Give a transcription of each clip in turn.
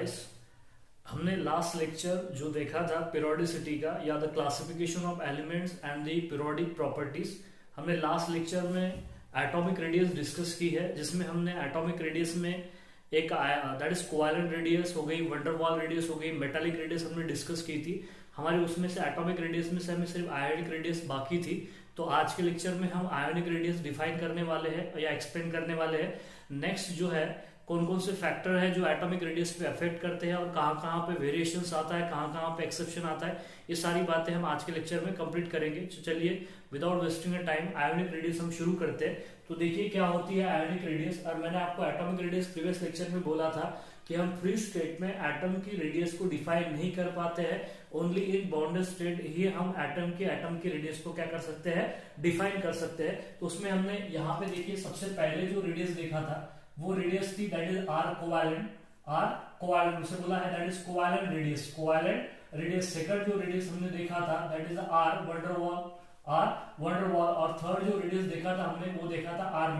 Guys, हमने last lecture जो देखा था पीरियोडिसिटी का या the classification of elements and the periodic properties, हमने लास्ट लेक्चर में एटॉमिक रेडियस डिस्कस की है, जिसमें हमने एटॉमिक रेडियस में एक दैट इज कोवैलेंट रेडियस हो गई, वंडरवाल रेडियस हो गई, मेटालिक रेडियस हमने डिस्कस की थी। हमारे उसमें से एटॉमिक रेडियस में से हमें सिर्फ आयोनिक रेडियस बाकी थी। तो आज के लेक्चर में हम आयोनिक रेडियस डिफाइन करने वाले हैं या एक्सप्लेन करने वाले हैं। नेक्स्ट जो है कौन कौन से फैक्टर है जो एटॉमिक रेडियस पे अफेक्ट करते हैं और कहाँ कहाँ पे वेरिएशंस आता है, कहाँ कहाँ पे एक्सेप्शन आता है, ये सारी बातें हम आज के लेक्चर में कंप्लीट करेंगे। तो चलिए without wasting time ionic radius हम शुरू करते हैं। तो देखिए क्या होती है आयोनिक रेडियस। और मैंने आपको एटॉमिक रेडियस प्रीवियस लेक्चर में बोला था कि हम फ्री स्टेट में एटम की रेडियस को डिफाइन नहीं कर पाते हैं, ओनली इन बाउंडेड स्टेट ही हम एटम की रेडियस को क्या कर सकते हैं, डिफाइन कर सकते हैं। तो उसमें हमने यहाँ पे देखिए सबसे पहले जो रेडियस देखा था वो रेडियस थी दैट इज आर कोवैलेंट उसे बोला है that is covalent radius. Second जो रेडियस हमने देखा था दैट इज आर वंडरवॉल और थर्ड जो रेडियस देखा था हमने वो देखा था आर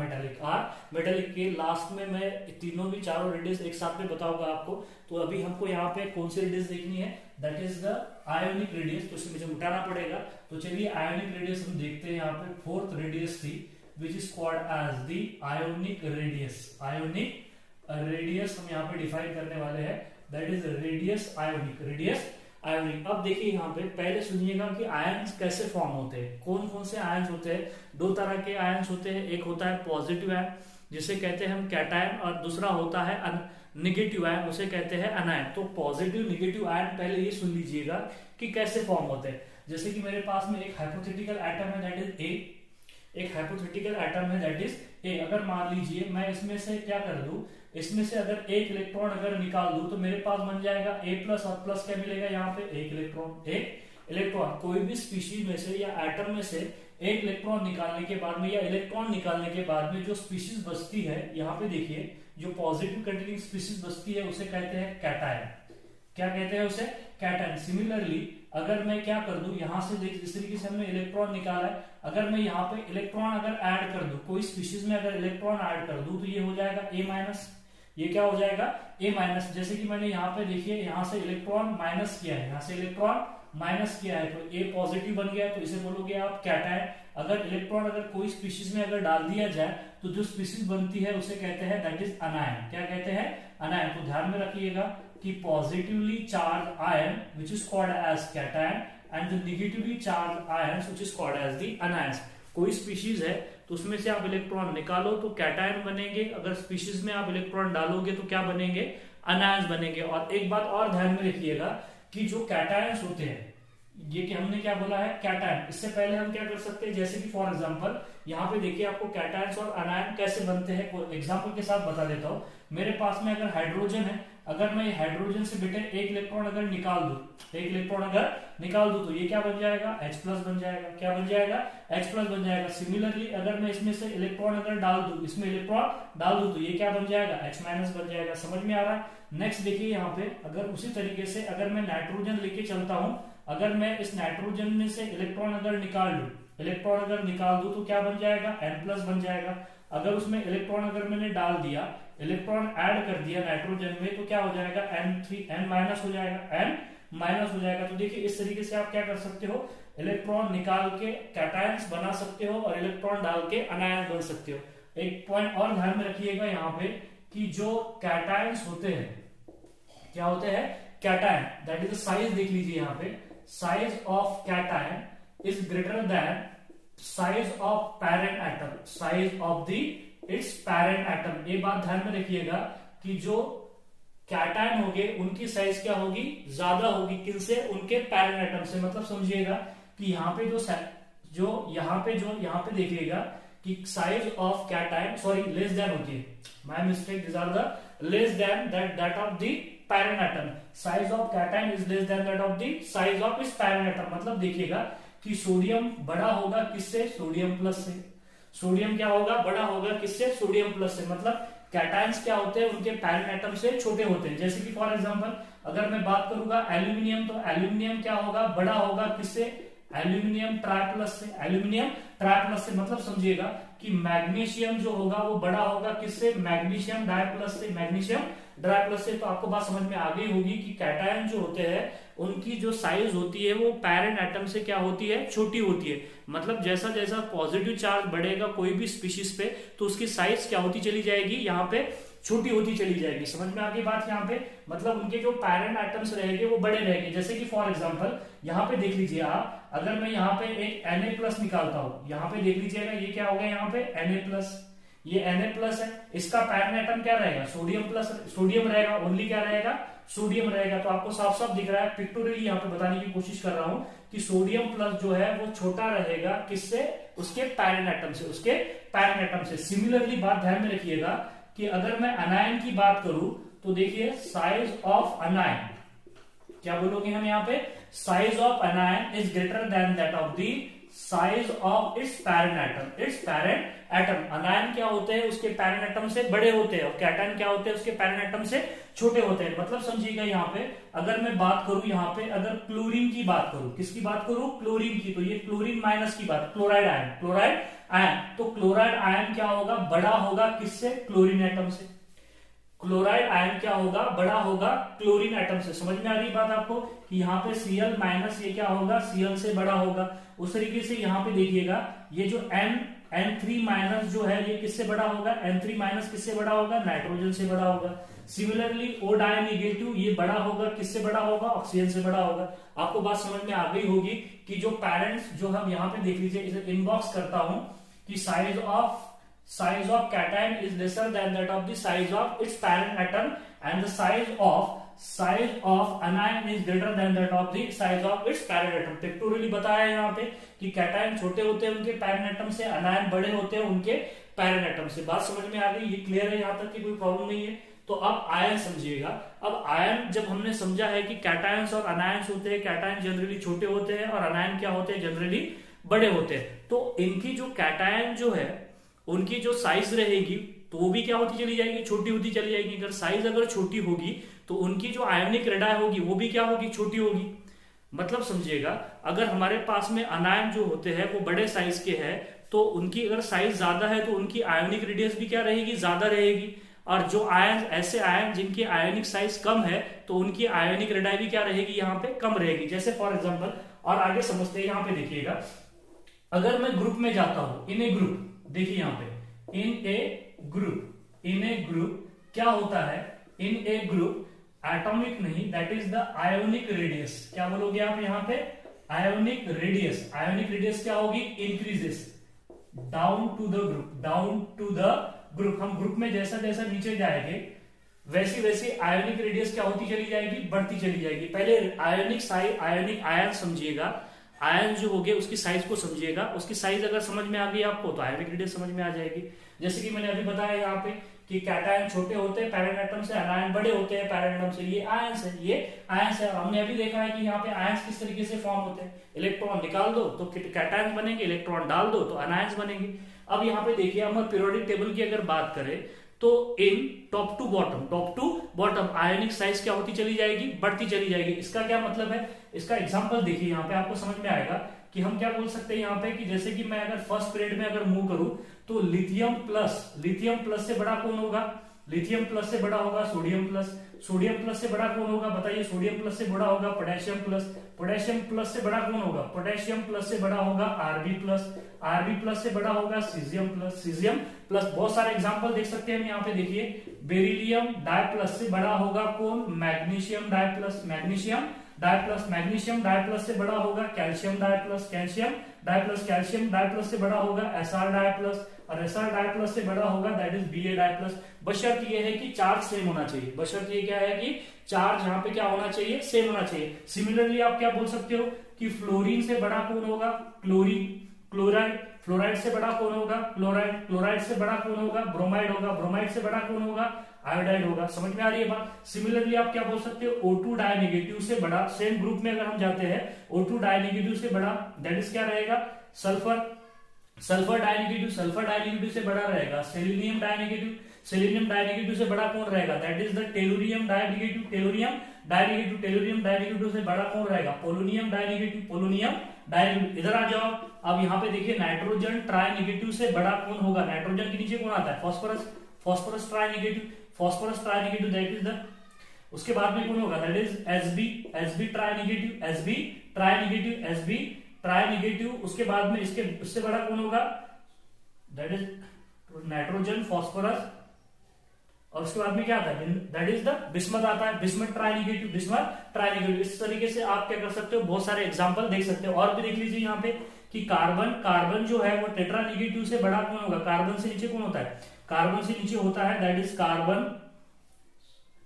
मेटालिक के लास्ट में मैं तीनों भी चारों रेडियस एक साथ में बताऊंगा आपको। तो अभी हमको यहाँ पे कौन सी रेडियस देखनी है, that is the ionic radius. तो इसे मुझे उठाना पड़ेगा। तो चलिए आयोनिक रेडियस हम देखते हैं। यहाँ पे फोर्थ रेडियस थी which is called as the ionic radius हम यहाँ पे डिफाइन करने वाले हैं, that is radius ionic। अब देखिए यहाँ पे पहले सुनिएगा कि आयन्स कैसे फॉर्म होते हैं, कौन कौन से आयन्स होते हैं। दो तरह के आयन्स होते हैं, एक होता है पॉजिटिव आयन जिसे कहते हैं हम कैटायन और दूसरा होता है नेगेटिव आयन उसे कहते हैं अनायन। तो पॉजिटिव नेगेटिव आयन पहले ये सुन लीजिएगा कि कैसे फॉर्म होते हैं। जैसे कि मेरे पास में एक हाइपोथेटिकल एटम है दैट इज ए, एक हाइपोथेटिकल एटम है दैट इज ए। अगर मान लीजिए मैं इसमें से क्या कर दूं, इसमें से अगर एक इलेक्ट्रॉन अगर निकाल दूं तो मेरे पास बन जाएगा ए प्लस और प्लस क्या मिलेगा यहाँ पे एक इलेक्ट्रॉन। कोई भी स्पीशीज में से या एटम में से एक इलेक्ट्रॉन निकालने के बाद में या इलेक्ट्रॉन निकालने के बाद में जो स्पीशीज बचती है, यहाँ पे देखिए जो पॉजिटिव कंटेनिंग स्पीशीज बचती है उसे कहते हैं कैटायन। क्या कहते हैं उसे, कैटायन। सिमिलरली अगर मैं क्या कर दूं, यहां से देख इस तरीके से हमने इलेक्ट्रॉन निकाला है, अगर मैं यहाँ पे इलेक्ट्रॉन अगर ऐड कर दूं, कोई स्पीशीज में अगर इलेक्ट्रॉन ऐड कर दूं तो ये हो जाएगा ए माइनस। ये क्या हो जाएगा, ए माइनस। जैसे कि मैंने यहाँ पे देखिए यहाँ से इलेक्ट्रॉन माइनस किया है, यहाँ से इलेक्ट्रॉन माइनस किया है तो ए पॉजिटिव बन गया, तो इसे बोलोगे आप कैटायन। अगर इलेक्ट्रॉन अगर कोई स्पीशीज में अगर डाल दिया जाए तो जो स्पीशीज बनती है उसे कहते हैं दैट इज अनायन। क्या कहते हैं, अनायन। तो ध्यान में रखिएगा कि positively charge ion which is called as cation and the negatively charge ions which is called as the anions. कोई स्पीशीज है तो उसमें से आप इलेक्ट्रॉन निकालो तो कैटायन बनेंगे, अगर स्पीशीज में आप इलेक्ट्रॉन डालोगे तो क्या बनेंगे, अनायंस बनेंगे। और एक बात और ध्यान में रखिएगा कि जो कैटायंस होते हैं, ये कि हमने क्या बोला है कैटायन, इससे पहले हम क्या कर सकते हैं, जैसे कि फॉर एग्जांपल यहाँ पे देखिए आपको कैटायंस और अनायन कैसे बनते हैं एग्जांपल के साथ बता देता हूँ। मेरे पास में अगर हाइड्रोजन है, अगर मैं हाइड्रोजन से बेटे एक इलेक्ट्रॉन अगर निकाल दूं तो ये क्या बन जाएगा, H प्लस बन जाएगा। क्या बन जाएगा, H प्लस बन जाएगा। सिमिलरली अगर मैं इसमें से इलेक्ट्रॉन अगर डाल दूं तो ये क्या बन जाएगा, H माइनस बन जाएगा। समझ में आ रहा है। नेक्स्ट देखिए यहाँ पे अगर उसी तरीके से अगर मैं नाइट्रोजन लेके चलता हूँ, अगर मैं इस नाइट्रोजन में से इलेक्ट्रॉन अगर निकाल दूं तो क्या बन जाएगा, N प्लस बन जाएगा। अगर उसमें इलेक्ट्रॉन अगर मैंने डाल दिया, इलेक्ट्रॉन ऐड कर दिया नाइट्रोजन में तो क्या हो जाएगा, N माइनस हो जाएगा। तो देखिए इस तरीके से आप क्या कर सकते हो, इलेक्ट्रॉन निकाल के कैटायंस बना सकते हो और इलेक्ट्रॉन डाल के अनायन बन सकते हो। एक पॉइंट और ध्यान में रखिएगा यहाँ पे कि जो कैटायंस होते हैं, क्या होते हैं, cation that is the size. देख लीजिए यहाँ पे size of cation is greater than size of parent atom, size of the it's parent atom. ये बात ध्यान में रखिएगा कि जो कैटायन होंगे उनकी साइज क्या होगी, ज्यादा होगी। किनसे, उनके पैरेंट एटम से। मतलब समझिएगा कि यहाँ पे यहाँ पे देखिएगा कि size of cation less than होती है, my mistake, this are the less than that of the parent atom. Size of cation is less than that of the size of its parent atom. मतलब देखिएगा कि sodium बड़ा होगा किससे, sodium plus से। Sodium क्या होगा, बड़ा होगा किससे, सोडियम प्लस से। मतलब कैटायंस क्या होते हैं, उनके पैरेंट एटम से छोटे होते हैं। जैसे कि फॉर एग्जांपल अगर मैं बात करूंगा एल्यूमिनियम, तो एल्यूमिनियम क्या होगा, बड़ा होगा किससे, एल्यूमिनियम ट्राई प्लस से। मतलब समझिएगा कि मैग्नीशियम जो होगा वो बड़ा होगा किससे, मैग्नीशियम डाइप्लस से, मैग्नीशियम डाइप्लस से। तो आपको बात समझ में आ गई होगी कि कैटायन जो होते हैं उनकी जो साइज होती है वो पैरेंट एटम से क्या होती है, छोटी होती है। मतलब जैसा जैसा पॉजिटिव चार्ज बढ़ेगा कोई भी स्पीशीज पे तो उसकी साइज क्या होती चली जाएगी, यहाँ पे छोटी होती चली जाएगी। समझ में आ गई बात यहाँ पे, मतलब उनके जो पैरेंट एटम्स रहेंगे वो बड़े रहेंगे। जैसे कि फॉर एग्जांपल यहाँ पे देख लीजिए आप, अगर मैं यहाँ पे एक Na+ निकालता हूं, यहाँ पे देख लीजिएगा ये क्या हो गया, यहाँ पे Na+, ये Na+ है, इसका पैरेंट एटम क्या रहेगा, सोडियम रहेगा, ओनली क्या रहेगा, सोडियम रहेगा। तो आपको साफ साफ दिख रहा है, पिक्टोरियली यहाँ पे बताने की कोशिश कर रहा हूं कि सोडियम प्लस जो है वो छोटा रहेगा किससे, उसके पैरेंट एटम से, उसके पैरेंट एटम से। सिमिलरली बात ध्यान में रखिएगा कि अगर मैं अनायन की बात करूं तो देखिए साइज ऑफ अनायन, क्या बोलोगे हम यहाँ पे, size of अनायन is greater than that of the size of its parent atom, it's parent atom. अनायन क्या होते हैं, उसके पैरेंट एटम से बड़े होते हैं, और कैटायन क्या होते हैं, उसके पैरेंट एटम से छोटे होते हैं। मतलब समझिएगा यहाँ पे, अगर मैं बात करूं यहाँ पे, अगर क्लोरीन की बात करूं, किसकी बात करूं, क्लोरीन की, तो ये क्लोरीन माइनस की बात, क्लोराइड आयन, क्लोराइड आयन, तो क्लोराइड आयन क्या होगा, बड़ा होगा किससे, क्लोरीन एटम से। क्लोराइड आयन क्या होगा, बड़ा होगा क्लोरीन एटम से। समझ में आ रही बात आपको कि यहाँ पे Cl माइनस ये क्या होगा, Cl से बड़ा होगा। उस तरीके से यहाँ पे देखिएगा ये जो N3 माइनस जो है ये किससे बड़ा होगा, N3 माइनस किससे बड़ा होगा, नाइट्रोजन से बड़ा होगा। सिमिलरली O डाई नेगेटिव ये बड़ा होगा किससे बड़ा होगा, ऑक्सीजन से बड़ा होगा। आपको बात समझ में आ गई होगी कि जो पेरेंट्स जो हम यहाँ पे देख लीजिए, इसे इनबॉक्स करता हूं कि size of cation is lesser than that of the size of its parent atom, and the size of anion is greater than that of the size of its parent atom। Pictorially बताया यहाँ पे कि cation छोटे होते हैं उनके parent atom से, अनायन बड़े होते हैं उनके पैरेंट एटम से। बात समझ में आ गई, ये क्लियर है यहाँ तक कि कोई प्रॉब्लम नहीं है। तो अब आयन समझिएगा। अब आयन जब हमने समझा है कि कैटायंस और अनायंस होते हैं, कैटायन जनरली छोटे होते हैं और अनायन क्या होते हैं, जनरली बड़े होते हैं। तो इनकी जो कैटायन जो है उनकी जो साइज रहेगी तो वो भी क्या होती चली जाएगी, छोटी होती चली जाएगी। अगर साइज अगर छोटी होगी तो उनकी जो आयनिक रेडाई होगी वो भी क्या होगी, छोटी होगी। मतलब समझिएगा, अगर हमारे पास में अनायन जो होते हैं वो बड़े साइज के हैं तो उनकी अगर साइज ज्यादा है तो उनकी आयोनिक रेडियस भी क्या रहेगी, ज्यादा रहेगी। और जो आयन, ऐसे आयन जिनकी आयोनिक साइज कम है तो उनकी आयोनिक रेडाई भी क्या रहेगी, यहाँ पे कम रहेगी। जैसे फॉर एग्जाम्पल, और आगे समझते हैं, यहाँ पे देखिएगा, अगर मैं ग्रुप में जाता हूं, इन ए ग्रुप, देखिए यहाँ पे इन ए ग्रुप क्या होता है, इन ए ग्रुप एटॉमिक नहीं, that is the ionic radius. क्या बोलोगे आप यहाँ पे, आयोनिक रेडियस। आयोनिक रेडियस क्या होगी, increases down to the group, down to the group. हम ग्रुप में जैसा जैसा नीचे जाएंगे वैसी वैसी आयोनिक रेडियस क्या होती चली जाएगी, बढ़ती चली जाएगी। पहले आयोनिक आयन समझिएगा, आयन जो हो गए उसकी साइज को समझिएगा। उसकी साइज अगर समझ में आ गई आपको तो आयोनिक रेडियस समझ में आ जाएगी। जैसे कि मैंने अभी बताया यहाँ पे कि कैटायन छोटे होते हैं पैरेंट एटम से, अनायन बड़े होते हैं पैरेंट एटम से। ये आयंस है, ये आयंस है। हमने अभी देखा है कि यहाँ पे आयंस किस तरीके से फॉर्म होते हैं, इलेक्ट्रॉन निकाल दो तो कैटायन बनेंगे, इलेक्ट्रॉन डाल दो तो अनायंस बनेंगे। अब यहाँ पे देखिए, हम पीरियोडिक टेबल की अगर बात करें तो in top to bottom ionic size क्या होती चली जाएगी, बढ़ती चली जाएगी। इसका क्या मतलब है, इसका एग्जांपल देखिए, यहाँ पे आपको समझ में आएगा कि हम क्या बोल सकते हैं यहाँ पे कि जैसे कि मैं अगर फर्स्ट पीरियड में अगर मूव करूं तो लिथियम प्लस से बड़ा कौन होगा, लिथियम प्लस से बड़ा होगा सोडियम प्लस से बड़ा कौन होगा, बताइए, सोडियम प्लस से बड़ा होगा पोटेशियम प्लस से बड़ा कौन होगा, पोटेशियम प्लस से बड़ा होगा आरबी प्लस से बड़ा होगा सीजियम प्लस। बहुत सारे एग्जांपल देख सकते हैं हम यहाँ पे, देखिए, बेरिलियम डाइप्लस से बड़ा होगा कौन, मैग्नीशियम डाइप्लस से बड़ा होगा कैल्शियम डाइप्लस से बड़ा होगा एसआर डाइप्लस, और एसआर डाइप्लस से बड़ा होगा दैट इज बीए डाइप्लस। बशर्त ये है कि चार्ज सेम होना चाहिए, बशर्त ये क्या है कि चार्ज यहाँ पे क्या होना चाहिए, सेम होना चाहिए। सिमिलरली आप क्या बोल सकते हो कि फ्लोरीन से बड़ा कौन होगा, फ्लोराइड से बड़ा कौन होगा, क्लोराइड से बड़ा कौन होगा, ब्रोमाइड से बड़ा कौन होगा, आयोडाइड होगा। समझ में आ रही है बात। सिमिलरली आप क्या बोल सकते हो, O2 डाई नेगेटिव से बड़ा, सेम ग्रुप में अगर हम जाते हैं O2 डाई नेगेटिव से बड़ा दैट इज क्या रहेगा, सल्फर डाई नेगेटिव से बड़ा रहेगा सेलेनियम डाई नेगेटिव से बड़ा कौन रहेगा, that is the tellurium die negative से बड़ा कौन रहेगा, पोलोनियम डायनेगेटिव। इधर आ जाओ, अब यहाँ पे देखिए नाइट्रोजन ट्राई नेगेटिव से बड़ा कौन होगा, नाइट्रोजन के नीचे कौन आता है, phosphorus, phosphorus try negative, phosphorus try negative that is the, उसके बाद में कौन होगा, that is Sb, Sb try negative, Sb try negative, Sb try negative. उसके बाद में इसके उससे बड़ा कौन होगा, दैट इज नाइट्रोजन, फास्फोरस, और उसके बाद में क्या आता है, दैट इज द बिस्मथ आता है, bismuth try negative, bismuth try negative. इस तरीके से आप क्या कर सकते हो, बहुत सारे एग्जांपल देख सकते हो। और भी देख लीजिए यहाँ पे कि कार्बन, कार्बन जो है वो टेट्रा नेगेटिव से बड़ा कौन होगा, कार्बन से नीचे कौन होता है, कार्बन से नीचे होता है दैट इज कार्बन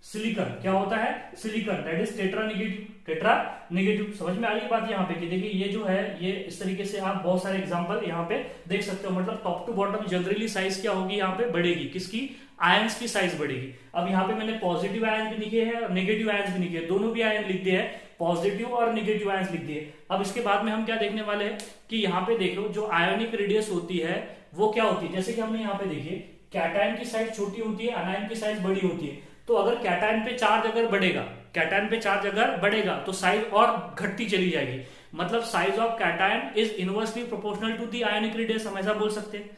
सिलिकॉन, क्या होता है, silicon, that is tetra negative, tetra negative. समझ में आ रही बात यहाँ पे कि देखिए ये जो है ये इस तरीके से आप बहुत सारे एग्जांपल यहाँ पे देख सकते हो। मतलब top to bottom generally size क्या होगी, यहाँ पे बढ़ेगी, किसकी, आयंस की साइज बढ़ेगी। अब यहाँ पे मैंने पॉजिटिव आयन भी लिखे हैं और नेगेटिव आयंस भी लिखे हैं, दोनों भी आयन लिख दिए हैं, पॉजिटिव और नेगेटिव आयंस लिख दिए। अब इसके बाद में हम क्या देखने वाले हैं कि यहाँ पे देखो जो आयोनिक रेडियस होती है वो क्या होती है, जैसे कि हमने यहाँ पे देखिए कैटायन की साइज छोटी होती है, अनायन की साइज बड़ी होती है। तो अगर कैटायन पे चार्ज अगर बढ़ेगा, कैटायन पे चार्ज अगर बढ़ेगा तो साइज और घटती चली जाएगी। मतलब size of cation is inversely proportional to the ionic radius, हम ऐसा बोल सकते हैं।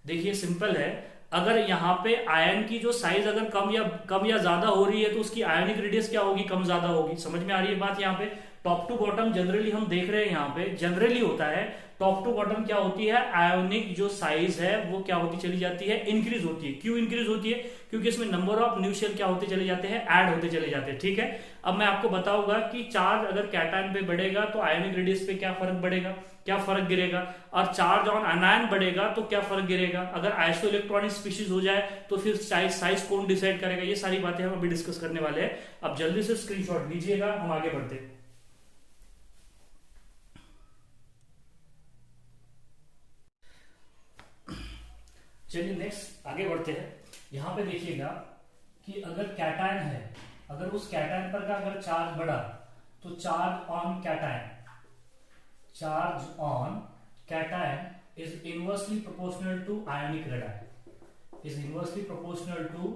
देखिए सिंपल है, अगर यहाँ पे आयन की जो साइज अगर कम या ज्यादा हो रही है तो उसकी आयोनिक रेडियस क्या होगी, कम ज्यादा होगी। समझ में आ रही है बात यहाँ पे। टॉप टू बॉटम जनरली हम देख रहे हैं, यहाँ पे जनरली होता है टॉप टू बॉटम क्या होती है, आयोनिक जो साइज है वो क्या होती चली जाती है, इंक्रीज होती है। क्यों इंक्रीज होती है, क्योंकि इसमें नंबर ऑफ न्यू शेल क्या होते चले जाते हैं, ऐड होते चले जाते हैं। ठीक है, अब मैं आपको बताऊंगा कि चार्ज अगर कैटायन पे बढ़ेगा तो आयोनिक रेडियस पे क्या फर्क बढ़ेगा, क्या फर्क गिरेगा, और चार्ज ऑन अनायन बढ़ेगा तो क्या फर्क गिरेगा। अगर आइसो इलेक्ट्रॉनिक स्पीशीज हो जाए तो फिर साइज कौन डिसाइड करेगा, ये सारी बातें हम अभी डिस्कस करने वाले हैं। अब जल्दी से स्क्रीनशॉट लीजिएगा, हम आगे बढ़ते हैं। चलिए नेक्स्ट आगे बढ़ते हैं। यहां पे देखिएगा कि अगर कैटायन है, अगर उस कैटायन पर का अगर चार्ज बढ़ा तो charge on cation, charge on cation is inversely proportional to ionic radii, is inversely proportional to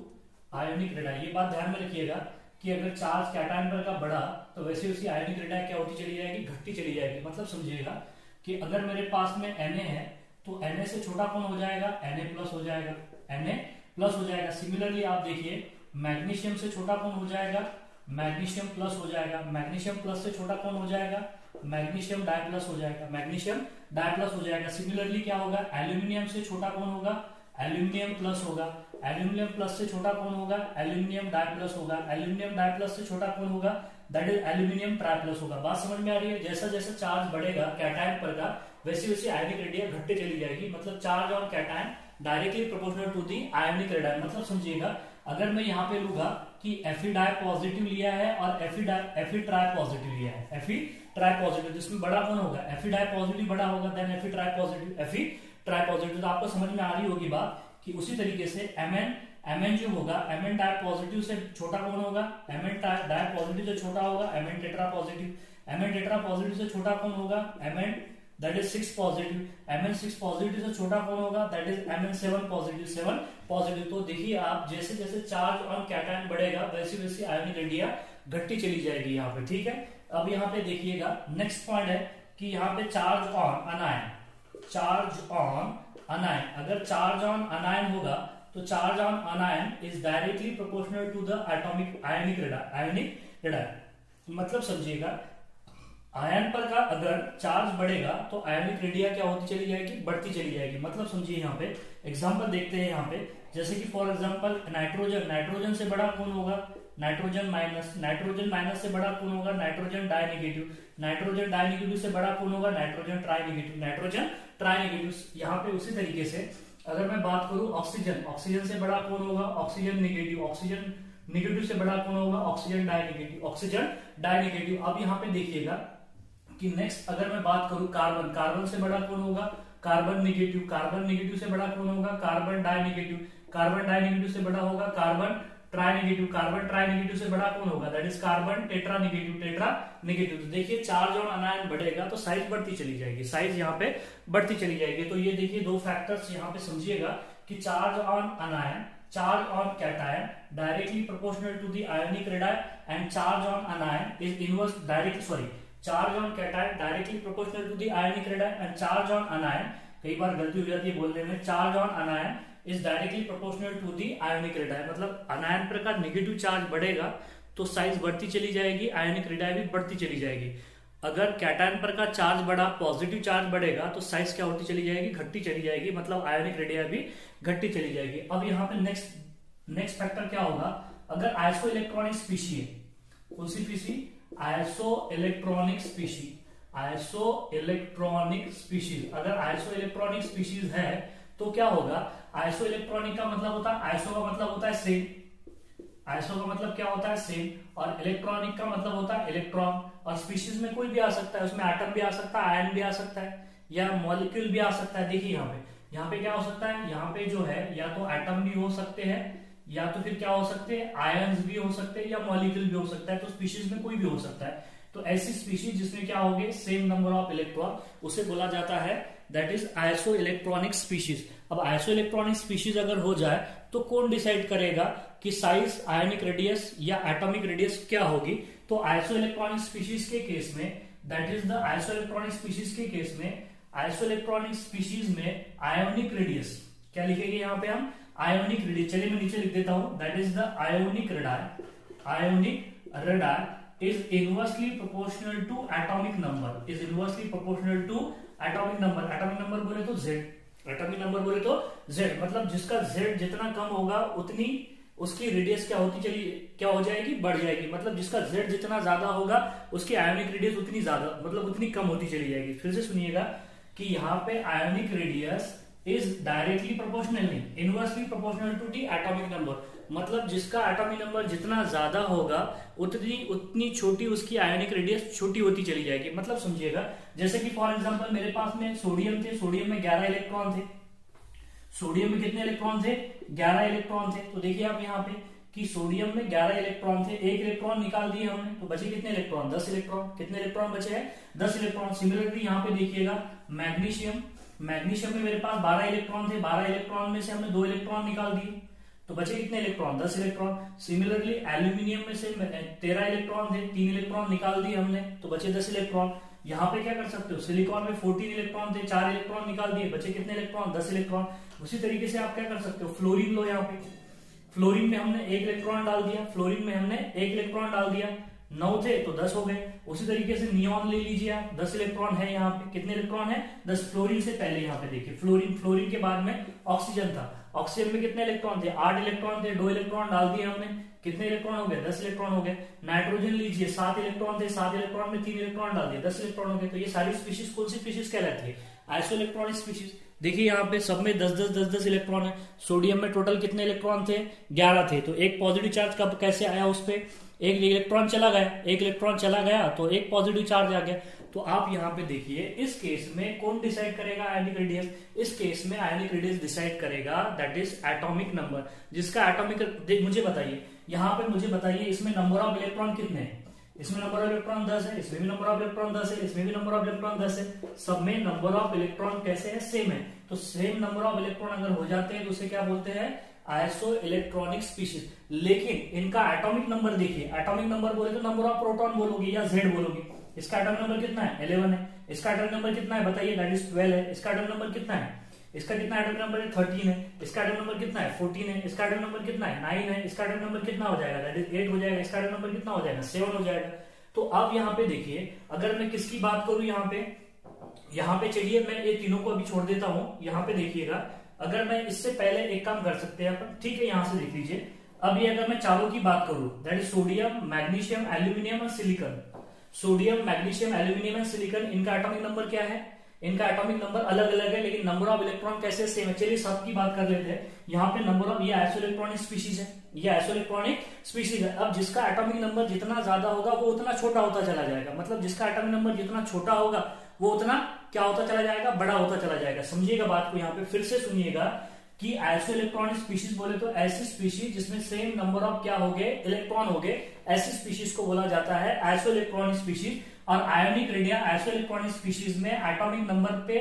ionic radii. ये बात ध्यान में रखिएगा कि अगर चार्ज कैटायन पर का बढ़ा तो वैसे उसकी आयोनिक रेडाई क्या होती चली जाएगी, घटती चली जाएगी। मतलब समझिएगा कि अगर मेरे पास में Na है तो Na से छोटा कौन हो जाएगा, Na प्लस हो जाएगा, Na प्लस हो जाएगा। सिमिलरली आप देखिए मैग्नीशियम से छोटा कौन हो जाएगा, मैग्नीशियम प्लस हो जाएगा, मैग्नीशियम प्लस से छोटा कौन हो जाएगा, मैग्नीशियम डाई प्लस हो जाएगा, मैग्नीशियम डाई प्लस हो जाएगा। सिमिलरली क्या होगा, एल्यूमिनियम से छोटा कौन होगा, एल्यूमिनियम प्लस होगा, एल्यूमिनियम प्लस से छोटा कौन होगा, एल्यूमिनियम डाई प्लस होगा, एल्यूमिनियम डाई प्लस से छोटा कौन होगा, that is aluminium try plus होगा। बात समझ में आ रही है। जैसा जैसा चार्ज बढ़ेगा कैटायन पर का वैसे वैसे आयोनिक रेडियस घटते चली जाएगी। मतलब charge on cation directly proportional to the ionic radius. मतलब समझिएगा अगर मैं यहाँ पे लूंगा कि Fe डाई पॉजिटिव लिया है और Fe ट्राई पॉजिटिव लिया है, Fe ट्राई पॉजिटिव, जिसमें बड़ा कौन होगा, Fe डाई पॉजिटिव बड़ा होगा then Fe tri positive, Fe tri positive. तो आपको समझ में आ रही होगी बात कि उसी तरीके से Mn जो होगा, Mn डाई पॉजिटिव से छोटा कौन होगा, Mn डाई पॉजिटिव से छोटा होगा Mn tetra positive, Mn tetra positive से छोटा कौन होगा, Mn that is 6 positive, Mn 6 positive से छोटा कौन होगा, that is Mn 7 positive, 7 positive. तो देखिए आप जैसे जैसे चार्ज ऑन कैटायन बढ़ेगा वैसे वैसे आयोनिक रेडियस घटती चली जाएगी यहाँ पे। ठीक है, अब यहाँ पे देखिएगा नेक्स्ट पॉइंट है कि यहाँ पे charge on anion, charge on anion, अगर चार्ज ऑन अनायन होगा तो charge on anion is directly proportional to the atomic ionic radius. मतलब समझिएगा आयन पर का अगर चार्ज बढ़ेगा तो आयोनिक रेडिया क्या होती चली जाएगी, बढ़ती चली जाएगी। मतलब समझिए यहाँ पे एग्जांपल देखते हैं यहाँ पे, जैसे कि फॉर एग्जांपल नाइट्रोजन, नाइट्रोजन से बड़ा कौन होगा, नाइट्रोजन माइनस से बड़ा कौन होगा, nitrogen die negative, nitrogen die negative से बड़ा कौन होगा, nitrogen try negative, nitrogen try negative. यहाँ पे उसी तरीके से अगर मैं बात करूं ऑक्सीजन, ऑक्सीजन से बड़ा कौन होगा, ऑक्सीजन नेगेटिव, ऑक्सीजन नेगेटिव से बड़ा कौन होगा, oxygen die negative, oxygen die negative. अब यहाँ पे देखिएगा कि नेक्स्ट अगर मैं बात करूं कार्बन, कार्बन से बड़ा कौन होगा, कार्बन नेगेटिव, कार्बन नेगेटिव से बड़ा कौन होगा, carbon die negative, carbon die negative से बड़ा होगा carbon try negative, carbon try negative से बड़ा कौन होगा, that is carbon tetra negative, tetra negative. तो देखिए चार्ज ऑन अनायन बढ़ेगा तो साइज बढ़ती चली जाएगी, साइज यहाँ पे बढ़ती चली जाएगी। तो ये देखिए दो फैक्टर्स यहाँ पे समझिएगा कि charge on anion, charge on cation directly proportional to the ionic radius and charge on anion is inverse directly charge on cation directly proportional to the ionic radius and charge on anion, कई बार गलती हो जाती है बोलने में, charge on anion is directly proportional to the ionic radius, मतलब anion पर का नेगेटिव चार्ज बढ़ेगा तो साइज बढ़ती चली जाएगी, आयनिक रेडियस भी बढ़ती चली जाएगी। अगर कैटायन पर का चार्ज बढ़ा, पॉजिटिव चार्ज बढ़ेगा तो साइज क्या होती चली जाएगी, घटती चली जाएगी, मतलब आयनिक रेडियस भी घटती चली जाएगी। अब यहाँ पे नेक्स्ट फैक्टर क्या होगा, अगर आइसो इलेक्ट्रॉनिक स्पीशी है, कौन सी species, isoelectronic species, isoelectronic species, अगर आइसो इलेक्ट्रॉनिक स्पीशीज है तो क्या होगा, आइसो इलेक्ट्रॉनिक का मतलब होता है, आइसो का मतलब होता है सेम, आइसो का मतलब क्या होता है सेम, और इलेक्ट्रॉनिक का मतलब होता है इलेक्ट्रॉन, और स्पीशीज में कोई भी आ सकता है, उसमें एटम भी आ सकता है, आयन भी आ सकता है, या मॉलिक्यूल भी आ सकता है। देखिए यहाँ पे क्या हो सकता है, यहाँ पे जो है या तो एटम भी हो सकते हैं, या तो फिर क्या हो सकते हैं, आयन्स भी हो सकते हैं, या मॉलिक्यूल भी हो सकता है, तो स्पीशीज में कोई भी हो सकता है। तो ऐसी स्पीशीज जिसमें क्या होंगे, सेम नंबर ऑफ इलेक्ट्रॉन, उसे बोला जाता है that is iso electronic species. अब आइसो इलेक्ट्रॉनिक स्पीशीज अगर हो जाए तो कौन डिसाइड करेगा कि साइज, आयनिक रेडियस या एटॉमिक रेडियस क्या होगी, तो आइसो इलेक्ट्रॉनिक स्पीशीज के केस में, that is the iso electronic species के केस में, आइसो इलेक्ट्रॉनिक स्पीशीज में आयोनिक रेडियस, क्या लिखेंगे यहाँ पे हम, आयोनिक रेडियस, चलिए मैं नीचे लिख देता हूं, that is the ionic radii, ionic radii is inversely proportional to atomic number, is inversely proportional to atomic number, atomic number बोले तो Z, एटॉमिक नंबर बोले तो Z, मतलब जिसका Z जितना कम होगा उतनी उसकी रेडियस क्या हो जाएगी, बढ़ जाएगी, मतलब जिसका Z जितना ज्यादा होगा उसकी आयोनिक रेडियस उतनी ज्यादा, मतलब उतनी कम होती चली जाएगी। फिर से सुनिएगा कि यहाँ पे ionic radius is directly proportional नहीं, inversely proportional to the atomic number, मतलब जिसका एटॉमिक नंबर जितना ज्यादा होगा उतनी छोटी उसकी आयोनिक रेडियस छोटी होती चली जाएगी। मतलब समझिएगा, जैसे कि फॉर एग्जांपल मेरे पास में सोडियम थे, सोडियम में 11 इलेक्ट्रॉन थे, सोडियम में कितने इलेक्ट्रॉन थे, 11 इलेक्ट्रॉन थे। तो देखिए आप यहाँ पे कि सोडियम में 11 इलेक्ट्रॉन थे, एक इलेक्ट्रॉन निकाल दिए हमने, तो बचे कितने इलेक्ट्रॉन, 10 इलेक्ट्रॉन, कितने इलेक्ट्रॉन बचे हैं, 10 इलेक्ट्रॉन। सिमिलरली यहाँ पे देखिएगा मैग्नीशियम, मैग्नीशियम में मेरे पास 12 इलेक्ट्रॉन थे, 12 इलेक्ट्रॉन में से हमने 2 इलेक्ट्रॉन निकाल दिए, तो बचे कितने इलेक्ट्रॉन, 10 इलेक्ट्रॉन। सिमिलरली एल्यूमिनियम में से 13 इलेक्ट्रॉन थे, 3 इलेक्ट्रॉन निकाल दिए हमने, तो बचे 10 इलेक्ट्रॉन। यहाँ पे क्या कर सकते हो, सिलिकॉन में 14 इलेक्ट्रॉन थे, 4 इलेक्ट्रॉन निकाल दिए, बचे कितने इलेक्ट्रॉन, 10 इलेक्ट्रॉन। उसी तरीके से आप क्या कर सकते हो, फ्लोरीन लो, यहाँ पे फ्लोरीन में हमने 1 इलेक्ट्रॉन डाल दिया, फ्लोरीन में हमने 1 इलेक्ट्रॉन डाल दिया, 9 थे तो 10 हो गए। उसी तरीके से नियॉन ले लीजिए आप, 10 इलेक्ट्रॉन है यहाँ पे, कितने इलेक्ट्रॉन है, 10। फ्लोरीन से पहले यहाँ पे देखिए फ्लोरीन के बाद में ऑक्सीजन था, ऑक्सीजन में कितने इलेक्ट्रॉन थे, 8 इलेक्ट्रॉन थे, 2 इलेक्ट्रॉन डाल दिए हमने, कितने इलेक्ट्रॉन हो गए, 10 इलेक्ट्रॉन हो गए। नाइट्रोजन लीजिए, 7 इलेक्ट्रॉन थे, 7 इलेक्ट्रॉन में 3 इलेक्ट्रॉन डाल दिए, 10 इलेक्ट्रॉन हो गए। तो ये सारी स्पीशीज कौन सी स्पीशीज कहलाती है, आइसो इलेक्ट्रॉनिक स्पीशीज। देखिए यहाँ पे सब में 10-10 इलेक्ट्रॉन है। सोडियम में टोटल कितने इलेक्ट्रॉन थे, 11 थे, तो एक पॉजिटिव चार्ज कब कैसे आया उस पे, एक इलेक्ट्रॉन चला गया तो एक पॉजिटिव चार्ज आ गया। तो आप यहाँ पे देखिए इस केस में कौन डिसाइड करेगा आयनिक रेडियस, इस केस में आयनिक रेडियस डिसाइड करेगा दैट इज एटॉमिक नंबर, जिसका एटॉमिक, मुझे बताइए यहाँ पे, मुझे बताइए इसमें नंबर ऑफ इलेक्ट्रॉन कितने हैं, इसमें नंबर ऑफ इलेक्ट्रॉन 10 है, इसमें भी नंबर ऑफ इलेक्ट्रॉन 10 है, इसमें भी नंबर ऑफ इलेक्ट्रॉन 10 है, सब में नंबर ऑफ इलेक्ट्रॉन कैसे है, सेम है। तो सेम नंबर ऑफ इलेक्ट्रॉन अगर हो जाते हैं तो उसे क्या बोलते हैं, आइसो इलेक्ट्रॉनिक स्पीशीज। लेकिन इनका एटॉमिक नंबर देखिए, एटॉमिक नंबर बोले तो नंबर ऑफ प्रोटॉन बोलोगे या जेड बोलोगे। इसका एटॉमिक नंबर कितना है, 11 है। इसका एटॉमिक नंबर कितना है बताइए, दैट इज 12 है। इसका एटॉमिक नंबर कितना है, इसका कितना एटॉमिक नंबर है, 13 है। इसका एटॉमिक नंबर कितना है, 14 है। इसका एटॉमिक नंबर कितना है, 9 है। इसका एटॉमिक नंबर कितना हो जाएगा, दैट इज 8 हो जाएगा। इसका एटॉमिक नंबर कितना हो जाएगा, 7 हो जाएगा। तो अब यहाँ पे देखिए, अगर मैं किसकी बात करूं, यहाँ पे चलिए मैं ये तीनों को अभी छोड़ देता हूं। यहाँ पे देखिएगा, अगर मैं इससे पहले एक काम कर सकते हैं अपन, ठीक है, यहां से देख लीजिए। अब ये अगर मैं चारों की बात करूं, that is sodium, magnesium, aluminium और सिलिकॉन। सोडियम, मैग्नीशियम, एल्यूमिनियम और सिलिकॉन, इनका एटॉमिक नंबर क्या है, इनका एटॉमिक नंबर अलग अलग है, लेकिन नंबर ऑफ इलेक्ट्रॉन कैसे सेम है। चलिए सबकी बात कर लेते हैं। यहाँ पे नंबर ऑफ, ये आइसो इलेक्ट्रॉनिक स्पीशीज है, ये आइसो इलेक्ट्रॉनिक स्पीशीज है। अब जिसका एटॉमिक नंबर जितना ज्यादा होगा वो उतना छोटा होता चला जाएगा, मतलब जिसका एटॉमिक नंबर जितना छोटा होगा वो उतना क्या होता चला जाएगा, बड़ा होता चला जाएगा। समझिएगा बात को, यहाँ पे फिर से सुनिएगा कि आइसो इलेक्ट्रॉनिक स्पीशीज बोले तो ऐसी स्पीशीज जिसमें सेम नंबर ऑफ क्या हो गए, इलेक्ट्रॉन हो गए, ऐसी स्पीशीज को बोला जाता है आइसो इलेक्ट्रॉनिक स्पीशीज। और ionic radius iso electronic species में एटॉमिक नंबर पे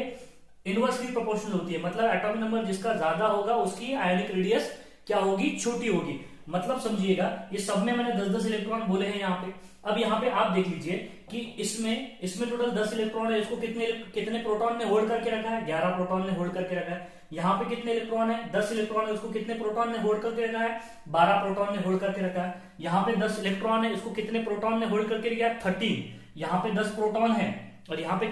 इनवर्सली प्रोपोर्शनल होती है, मतलब एटॉमिक नंबर जिसका ज्यादा होगा उसकी आयोनिक रेडियस क्या होगी, छोटी होगी। मतलब समझिएगा, ये सब में मैंने 10-10 इलेक्ट्रॉन बोले हैं यहाँ पे। अब यहाँ पे आप देख लीजिए कि इसमें टोटल 10 इलेक्ट्रॉन है, इसको कितने प्रोटॉन ने होल्ड करके रखा है, 11 प्रोटॉन ने होल्ड करके रखा है। यहाँ पे कितने इलेक्ट्रॉन है, 10 इलेक्ट्रॉन है, उसको कितने प्रोटॉन ने होल्ड करके रखा है, 12 प्रोटॉन ने होल्ड करके रखा है। यहाँ पे 10 इलेक्ट्रॉन है, इसको कितने प्रोटॉन ने होल्ड करके रखा है, 13। यहाँ पे 10 प्रोटॉन है और यहाँ पे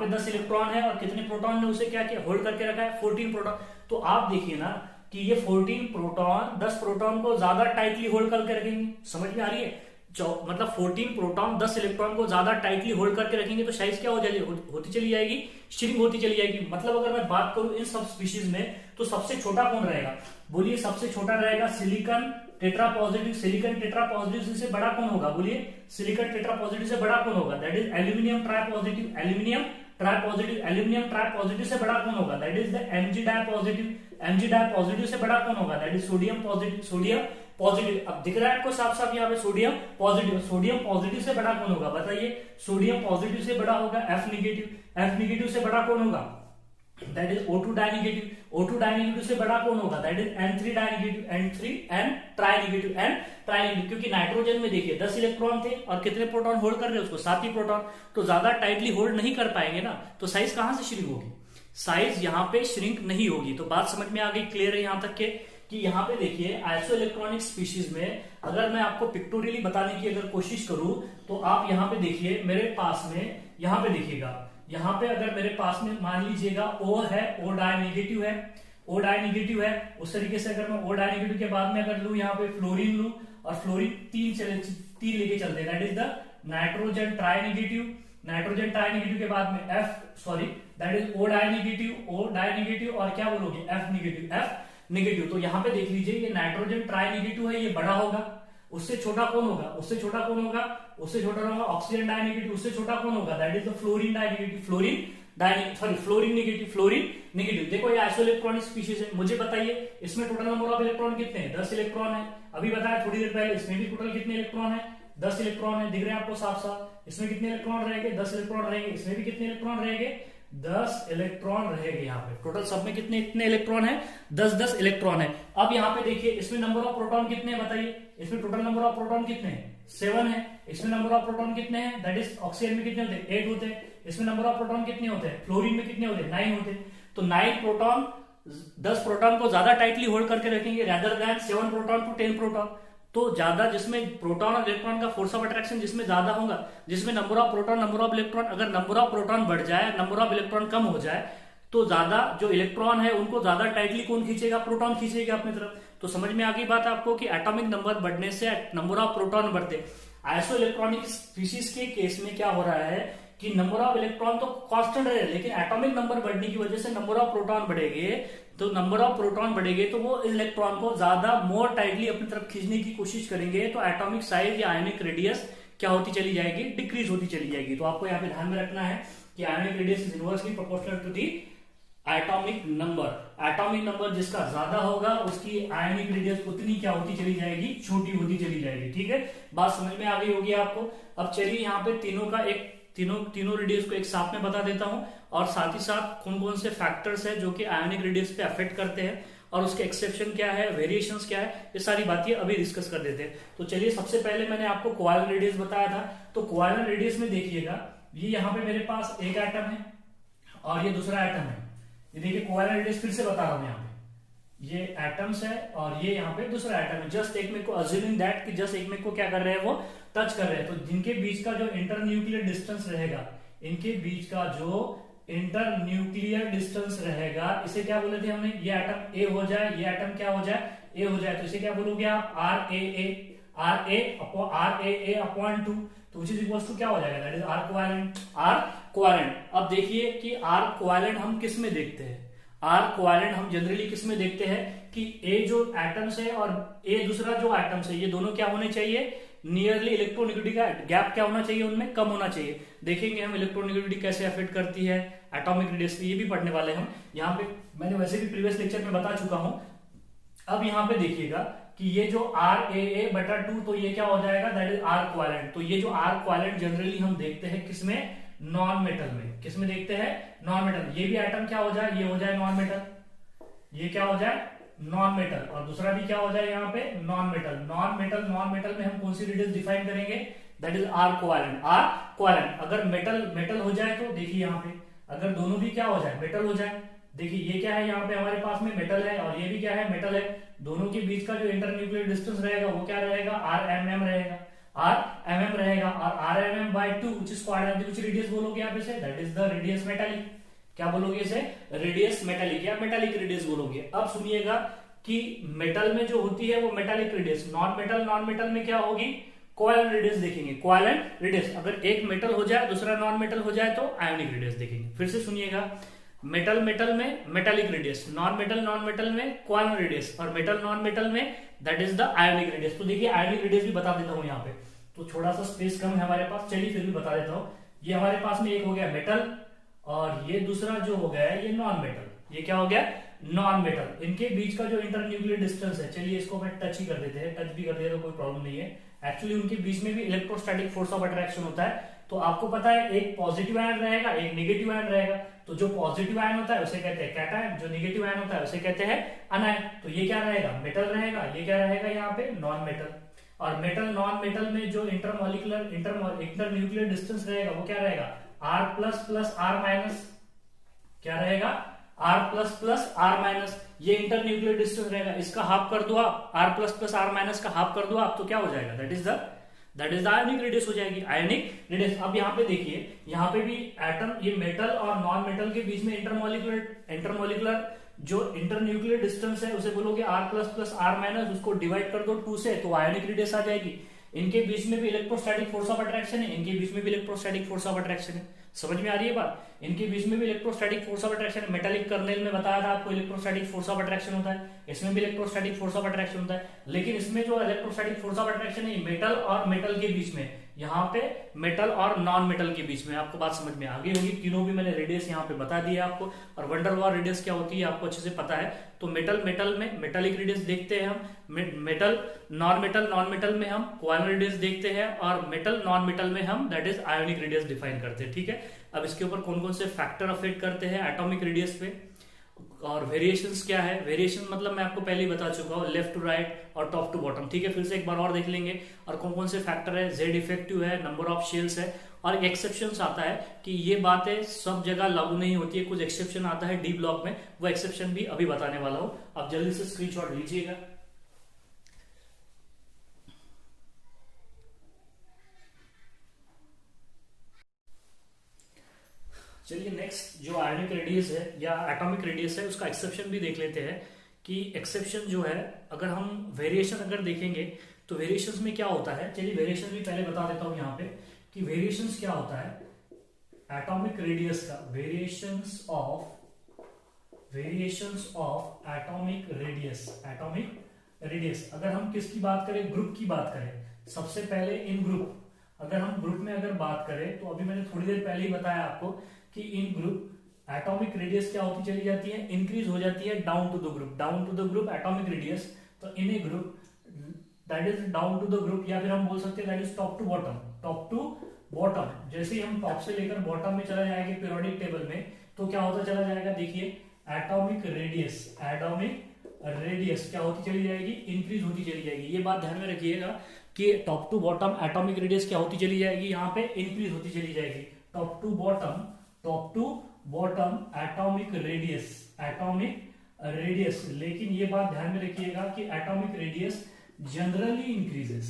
10 इलेक्ट्रॉन है और कितने प्रोटॉन ने उसे क्या किया, होल्ड करके रखा है, 14 प्रोटॉन। तो आप देखिए ना कि ये 14 प्रोटॉन 10 प्रोटॉन को ज्यादा टाइटली होल्ड करके रखेंगे। समझ में आ रही है? मतलब 14 प्रोटॉन 10 इलेक्ट्रॉन को ज्यादा टाइटली होल्ड करके रखेंगे तो साइज क्या हो जाएगी, होती चली जाएगी, श्रिंक होती चली जाएगी। मतलब अगर मैं बात करूं इन सब स्पीशीज में तो सबसे छोटा कौन रहेगा, बोलिए सबसे छोटा रहेगा silicon tetra positive. Silicon tetra positive से बड़ा कौन होगा, बोलिए सिलिकॉन टेट्रा पॉजिटिव से बड़ा कौन होगा, that is aluminium tri positive. Aluminium tri positive से बड़ा कौन होगा, that is the MG di positive. MG di positive से बड़ा कौन होगा, दैट इज सोडियम पॉजिटिव। अब दिख रहा है आपको साफ साफ यहाँ पे सोडियम पॉजिटिव से बड़ा कौन होगा, बताइए। सोडियम पॉजिटिव से बड़ा होगा एफ निगेटिव से बड़ा कौन होगा, दैट इज O2 डाइनेगेटिव से बड़ा कौन होगा, दैट इज N3 ट्राइनेगेटिव। क्योंकि नाइट्रोजन में देखिए 10 इलेक्ट्रॉन थे और कितने प्रोटॉन होल्ड कर रहे हैं उसको, 7 ही प्रोटॉन। तो ज्यादा टाइटली होल्ड नहीं कर पाएंगे ना, तो साइज कहां से श्रिंक होगी, साइज यहाँ पे श्रिंक नहीं होगी। तो बात समझ में आ गई, क्लियर है यहाँ तक के कि यहाँ पे देखिए आइसो इलेक्ट्रॉनिक स्पीशीज में अगर मैं आपको पिक्टोरियली बताने की अगर कोशिश करूं तो आप यहाँ पे देखिए मेरे पास में, यहाँ पे देखिएगा, यहाँ पे अगर मेरे पास में मान लीजिएगा O है, O डाइनेगेटिव है। उस तरीके से अगर मैं O डाइनेगेटिव के बाद में अगर लू यहाँ पे फ्लोरीन लू और फ्लोरीन 3 लेके चलते हैं, दैट इज द नाइट्रोजन ट्राइनेगेटिव के बाद में दैट इज O डाइनेगेटिव और क्या बोलोगे F नेगेटिव। तो यहाँ पे देख लीजिए ये नाइट्रोजन ट्राइनेगेटिव है, ये बड़ा होगा। उससे छोटा कौन होगा, उससे छोटा होगा ऑक्सीजन डाइनेगेटिव। उससे छोटा कौन होगा, that is the fluorine negative. देखो ये आइसो इलेक्ट्रॉनिक स्पीशीज है। मुझे बताइए इसमें टोटल नंबर ऑफ इलेक्ट्रॉन कितने हैं, 10 इलेक्ट्रॉन है। अभी बताया थोड़ी देर पहले, इसमें भी टोटल कितने इलेक्ट्रॉन है, 10 इलेक्ट्रॉन है। दिख रहे हैं आपको साफ साफ। इसमें कितने इलेक्ट्रॉन रहेंगे, 10 इलेक्ट्रॉन रहेंगे। इसमें भी कितने इलेक्ट्रॉन रहेंगे, 10 इलेक्ट्रॉन रहेंगे। यहाँ पे टोटल सब में कितने इलेक्ट्रॉन है, 10 इलेक्ट्रॉन है। अब यहाँ पे देखिए इसमें नंबर ऑफ प्रोटॉन कितने हैं, बताइए। इसमें टोटल नंबर ऑफ प्रोटॉन कितने हैं, 7 है। इसमें नंबर ऑफ प्रोटॉन कितने हैं, दैट इज ऑक्सीजन में कितने होते हैं, 8 होते हैं। इसमें नंबर ऑफ प्रोटॉन कितने होते हैं, फ्लोरीन में कितने होते हैं, 9 होते हैं। तो 9 प्रोटॉन 10 प्रोटॉन को ज्यादा टाइटली होल्ड करके रखेंगे rather than 7 proton to 10 proton. तो ज्यादा जिसमें प्रोटॉन और इलेक्ट्रॉन का फोर्स ऑफ अट्रैक्शन जिसमें ज्यादा होगा, जिसमें number of proton number of electron, अगर नंबर ऑफ प्रोटॉन बढ़ जाए नंबर ऑफ इलेक्ट्रॉन कम हो जाए तो ज्यादा जो इलेक्ट्रॉन है उनको ज्यादा टाइटली कौन खींचेगा, प्रोटॉन खींचेगा अपनी तरफ। तो समझ में आ गई बात आपको कि एटॉमिक नंबर बढ़ने से नंबर ऑफ प्रोटॉन बढ़ते। आइसो इलेक्ट्रॉनिक स्पीशीज के केस में क्या हो रहा है कि नंबर ऑफ इलेक्ट्रॉन तो कांस्टेंट रहे, लेकिन एटॉमिक नंबर बढ़ने की वजह से नंबर ऑफ प्रोटॉन बढ़ेंगे। तो नंबर ऑफ प्रोटॉन बढ़ेंगे तो वो इलेक्ट्रॉन को ज्यादा मोर टाइटली अपनी तरफ खींचने की कोशिश करेंगे। तो एटॉमिक साइज या आयनिक रेडियस क्या होती चली जाएगी, डिक्रीज होती चली जाएगी। तो आपको यहाँ पे ध्यान में रखना है कि ionic radius is inversely proportional to the atomic number. Atomic number जिसका ज्यादा होगा उसकी आयनिक रेडियस उतनी क्या होती चली जाएगी, छोटी होती चली जाएगी। ठीक है, बात समझ में आ गई होगी आपको। अब चलिए यहाँ पे तीनों रेडियस को एक साथ में बता देता हूं और साथ ही साथ कौन कौन से फैक्टर्स है जो कि आयनिक रेडियस पे अफेक्ट करते हैं और उसके एक्सेप्शन क्या है, वेरिएशंस क्या है, ये सारी बातें अभी डिस्कस कर देते हैं। तो चलिए सबसे पहले मैंने आपको कोवेलेंट रेडियस बताया था। तो कोवेलेंट रेडियस में देखिएगा ये यहाँ पे मेरे पास एक एटम है और ये दूसरा एटम है। ये देखिए कोवेलेंट रेडियस फिर से बता रहा हूं, यहाँ पे ये एटम्स है और ये यहाँ पे दूसरा एटम है। जस्ट एक में को अज्यूमिंग दैट कि जस्ट एक में को क्या कर रहे हैं, वो टच कर रहे हैं। तो जिनके बीच का जो इंटरन्यूक्लियर डिस्टेंस रहेगा, इनके बीच का जो इंटरन्यूक्लियर डिस्टेंस रहेगा, इसे क्या बोले थे हमने, ये एटम ए हो जाए, ये एटम क्या हो जाए, ए हो जाए। तो इसे क्या बोलोगे आप, आर ए अपॉन 2। तो विच इज इक्वल्स टू क्या हो जाएगा, दैट इज आर कोवेलेंट। अब देखिए कि आर कोवेलेंट हम किस में देखते हैं, आर कोवेलेंट हम जनरली किस में देखते हैं कि ए जो एटम्स है और ए दूसरा जो एटम्स है, ये दोनों क्या होने चाहिए, नियरली इलेक्ट्रोनेगेटिविटी का गैप क्या होना चाहिए, उनमें कम होना चाहिए। देखेंगे हम इलेक्ट्रोनेगेटिविटी कैसे अफेक्ट करती है एटॉमिक रेडियस पे, ये भी पढ़ने वाले हम। यहाँ पे मैंने वैसे भी प्रीवियस लेक्चर में बता चुका हूं। अब यहाँ पे देखिएगा कि ये जो RAA/2, तो ये क्या हो जाएगा, दैट इज आर कोवेलेंट। तो ये जो आर कोवेलेंट जनरली हम देखते हैं किसमें, नॉन मेटल में। किसमें देखते हैं, नॉन मेटल। ये भी एटम क्या हो जाए, ये हो जाए नॉन मेटल, ये क्या हो जाए नॉन मेटल, और दूसरा भी क्या हो जाएगा यहाँ पे नॉन मेटल। नॉन मेटल में हम कौन सी रेडियस डिफाइन करेंगे, that is R covalent. R covalent अगर मेटल हो जाए तो देखिए यहाँ पे अगर दोनों भी क्या हो जाए मेटल हो जाए, देखिए ये क्या है यहाँ पे हमारे पास में मेटल है और ये भी क्या है मेटल है, दोनों के बीच का जो इंटरन्यूक्लियर डिस्टेंस रहेगा वो क्या रहेगा आर एम एम रहेगा, आर एम एम रहेगा, और R M M by 2 which is quadratic, which radius बोलोगे आप इसे, that is the radius metallic. क्या बोलोगे इसे, रेडियस मेटालिक या मेटालिक रेडियस बोलोगे। अब सुनिएगा कि मेटल में जो होती है वो मेटालिक रेडियस, नॉन मेटल में क्या होगी कोवेलेंट रेडियस देखेंगे, कोवेलेंट रेडियस। अगर एक मेटल हो जाए दूसरा नॉन मेटल हो जाए तो आयोनिक रेडियस देखेंगे। फिर से सुनिएगा, मेटल में मेटालिक रेडियस, नॉन मेटल में कोवेलेंट रेडियस, और मेटल नॉन मेटल में that is the ionic radius. तो देखिए आयोनिक रेडियस भी बता देता हूं यहाँ पे, तो थोड़ा सा स्पेस कम है हमारे पास, चलिए फिर भी बता देता हूं। ये हमारे पास में एक हो गया मेटल और ये दूसरा जो हो गया है ये नॉन मेटल। ये क्या हो गया नॉन मेटल। इनके बीच का जो इंटरन्यूक्लियर डिस्टेंस है, चलिए इसको मैं टच ही कर देते हैं, टच भी कर दिया तो कोई प्रॉब्लम नहीं है। एक्चुअली उनके बीच में भी इलेक्ट्रोस्टैटिक फोर्स ऑफ अट्रैक्शन होता है। तो आपको पता है एक पॉजिटिव आयन रहेगा एक नेगेटिव आयन रहेगा, तो जो पॉजिटिव आयन होता है उसे कहते हैं कैटायन, जो नेगेटिव आयन होता है उसे कहते हैं अनायन। तो ये क्या रहेगा मेटल रहेगा, ये क्या रहेगा यहाँ पे नॉन मेटल। और मेटल नॉन मेटल में जो इंटरन्यूक्लियर डिस्टेंस रहेगा वो क्या रहेगा R plus plus R minus, क्या रहेगा R plus plus R minus, ये इंटरन्यूक्लियर डिस्टेंस रहेगा। इसका हाफ कर दो आप, R plus plus R minus का हाफ कर दो आप, तो क्या हो जाएगा that is the ionic radius हो जाएगी, आयोनिक रेडियस। अब यहाँ पे देखिए यहाँ पे भी एटम, ये मेटल और नॉन मेटल के बीच में इंटरमोलिकुलर जो इंटरन्यूक्लियर डिस्टेंस है उसे बोलोगे R plus plus R minus, उसको डिवाइड कर दो 2 से तो आयोनिक रेडियस आ जाएगी। इनके बीच में भी इलेक्ट्रोस्टैटिक फोर्स ऑफ अट्रैक्शन है, इनके बीच में भी इलेक्ट्रोस्टैटिक फोर्स ऑफ अट्रैक्शन है। समझ में आ रही है बात, इनके बीच में भी इलेक्ट्रोस्टैटिक फोर्स ऑफ अट्रैक्शन है। मेटालिक कर्नेल में बताया था आपको इलेक्ट्रोस्टैटिक फोर्स ऑफ अट्रैक्शन होता है, इसमें भी इलेक्ट्रोस्टैटिक फोर्स ऑफ अट्रैक्शन होता है। लेकिन इसमें जो इलेक्ट्रोस्टैटिक फोर्स ऑफ अट्रैक्शन है मेटल और मेटल के बीच में, यहाँ पे मेटल और नॉन मेटल के बीच में। आपको बात समझ में आ गई होगी, तीनों भी मैंने रेडियस यहाँ पे बता दिया आपको। और वंडर वॉर रेडियस क्या होती है आपको अच्छे से पता है। तो मेटल में मेटालिक रेडियस देखते हैं हम, मेटल नॉन मेटल में हम कोवेलेंट रेडियस देखते हैं, और मेटल नॉन मेटल में हम that is ionic radius define करते हैं। ठीक है, अब इसके ऊपर कौन कौन से फैक्टर अफेक्ट करते हैं एटॉमिक रेडियस पे, और वेरिएशंस क्या है। वेरिएशन मतलब मैं आपको पहले ही बता चुका हूँ, लेफ्ट टू राइट और टॉप टू बॉटम। ठीक है, फिर से एक बार और देख लेंगे। और कौन कौन से फैक्टर है, जेड इफेक्टिव है, नंबर ऑफ शेल्स है, और एक्सेप्शन आता है कि ये बातें सब जगह लागू नहीं होती है, कुछ एक्सेप्शन आता है डी ब्लॉक में, वो एक्सेप्शन भी अभी बताने वाला हूं। आप जल्दी से स्क्रीनशॉट लीजिएगा। चलिए नेक्स्ट जो आयोनिक रेडियस है या एटॉमिक रेडियस है उसका एक्सेप्शन भी देख लेते हैं कि एक्सेप्शन जो है, अगर हम वेरिएशन अगर देखेंगे तो वेरिएशंस में क्या होता है। चलिए वेरिएशन भी पहले बता देता हूं यहाँ पे कि वेरिएशंस क्या होता है एटॉमिक रेडियस का, वेरिएशंस ऑफ एटॉमिक रेडियस। अगर हम किसकी बात करें, ग्रुप की बात करें, सबसे पहले इन ग्रुप, अगर हम ग्रुप में अगर बात करें तो अभी मैंने थोड़ी देर पहले ही बताया आपको कि इन ग्रुप एटॉमिक रेडियस क्या होती चली जाती है, इंक्रीज हो जाती है down to the group atomic radius. तो in a group that is down to the group, या फिर हम बोल सकते हैं that is top to bottom. जैसे ही हम टॉप से लेकर बॉटम में चला जाएंगे पीरियोडिक टेबल में, तो क्या होता चला जाएगा, देखिए एटॉमिक रेडियस क्या होती चली जाएगी, इंक्रीज होती चली जाएगी। ये बात ध्यान में रखिएगा कि top to bottom atomic radius क्या होती चली जाएगी, यहाँ पे इंक्रीज होती चली जाएगी। Top to bottom atomic radius. लेकिन ये बात ध्यान में रखिएगा कि एटॉमिक रेडियस जनरली इंक्रीजेस।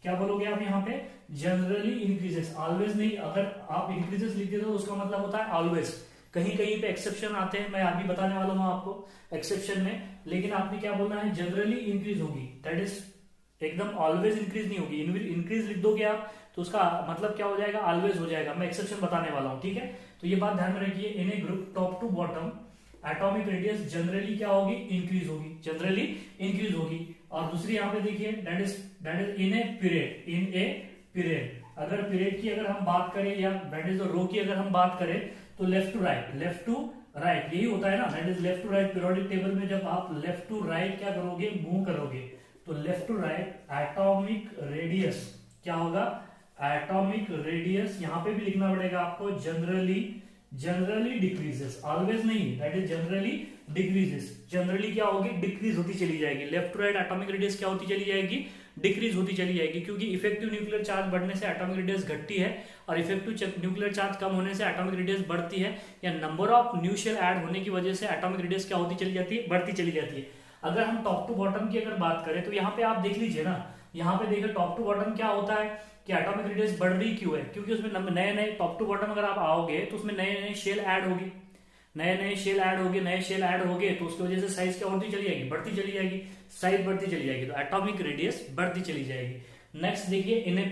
क्या बोलोगे आप यहाँ पे, जनरली इंक्रीजेस, ऑलवेज नहीं। अगर आप इंक्रीजेस लिख देते हो तो उसका मतलब होता है ऑलवेज। कहीं कहीं पे एक्सेप्शन आते हैं, मैं अभी बताने वाला हूं आपको एक्सेप्शन में। लेकिन आपने क्या बोलना है, जनरली इंक्रीज होगी, दैट इज एकदम ऑलवेज इंक्रीज नहीं होगी। इंक्रीज लिख दोगे आप तो उसका मतलब क्या हो जाएगा, ऑलवेज हो जाएगा। मैं एक्सेप्शन बताने वाला हूं, ठीक है। तो ये बात ध्यान में रखिए, in a group top to bottom atomic radius generally क्या होगी, इंक्रीज होगी। और दूसरी यहाँ पे देखिए that is in a period. अगर पीरियड की अगर हम बात करें या दैट इज रो की अगर हम बात करें तो लेफ्ट टू राइट यही होता है ना, that is left to right. Periodic table में जब आप लेफ्ट टू राइट क्या करोगे, मूव करोगे, तो left to right atomic radius क्या होगा, एटॉमिक रेडियस यहां पे भी लिखना पड़ेगा आपको, जनरली डिक्रीजेस, ऑलवेज नहीं, that is generally decreases, generally क्या होगी, डिक्रीज होती चली जाएगी। Left to right atomic radius क्या होती चली जाएगी, डिक्रीज होती चली जाएगी, क्योंकि इफेक्टिव न्यूक्लियर चार्ज बढ़ने से एटॉमिक रेडियस घटती है और इफेक्टिव न्यूक्लियर चार्ज कम होने से एटॉमिक रेडियस बढ़ती है, या number of new shell add होने की वजह से एटॉमिक रेडियस क्या होती चली जाती है, बढ़ती चली जाती है। अगर हम टॉप टू बॉटम की अगर बात करें तो यहाँ पे आप देख लीजिए ना, यहाँ पे देखिए टॉप टू बॉटम क्या होता है कि एटॉमिक रेडियस बढ़ रही क्यों है, क्योंकि उसमें नए नए टॉप टू बॉटम अगर आप आओगे तो उसमें नए नए शेल ऐड होगी, नए शेल ऐड होगे तो उसकी वजह से साइज क्या होती चली जाएगी, बढ़ती चली जाएगी, साइज बढ़ती चली जाएगी, तो एटॉमिक रेडियस बढ़ती चली जाएगी। नेक्स्ट देखिए in a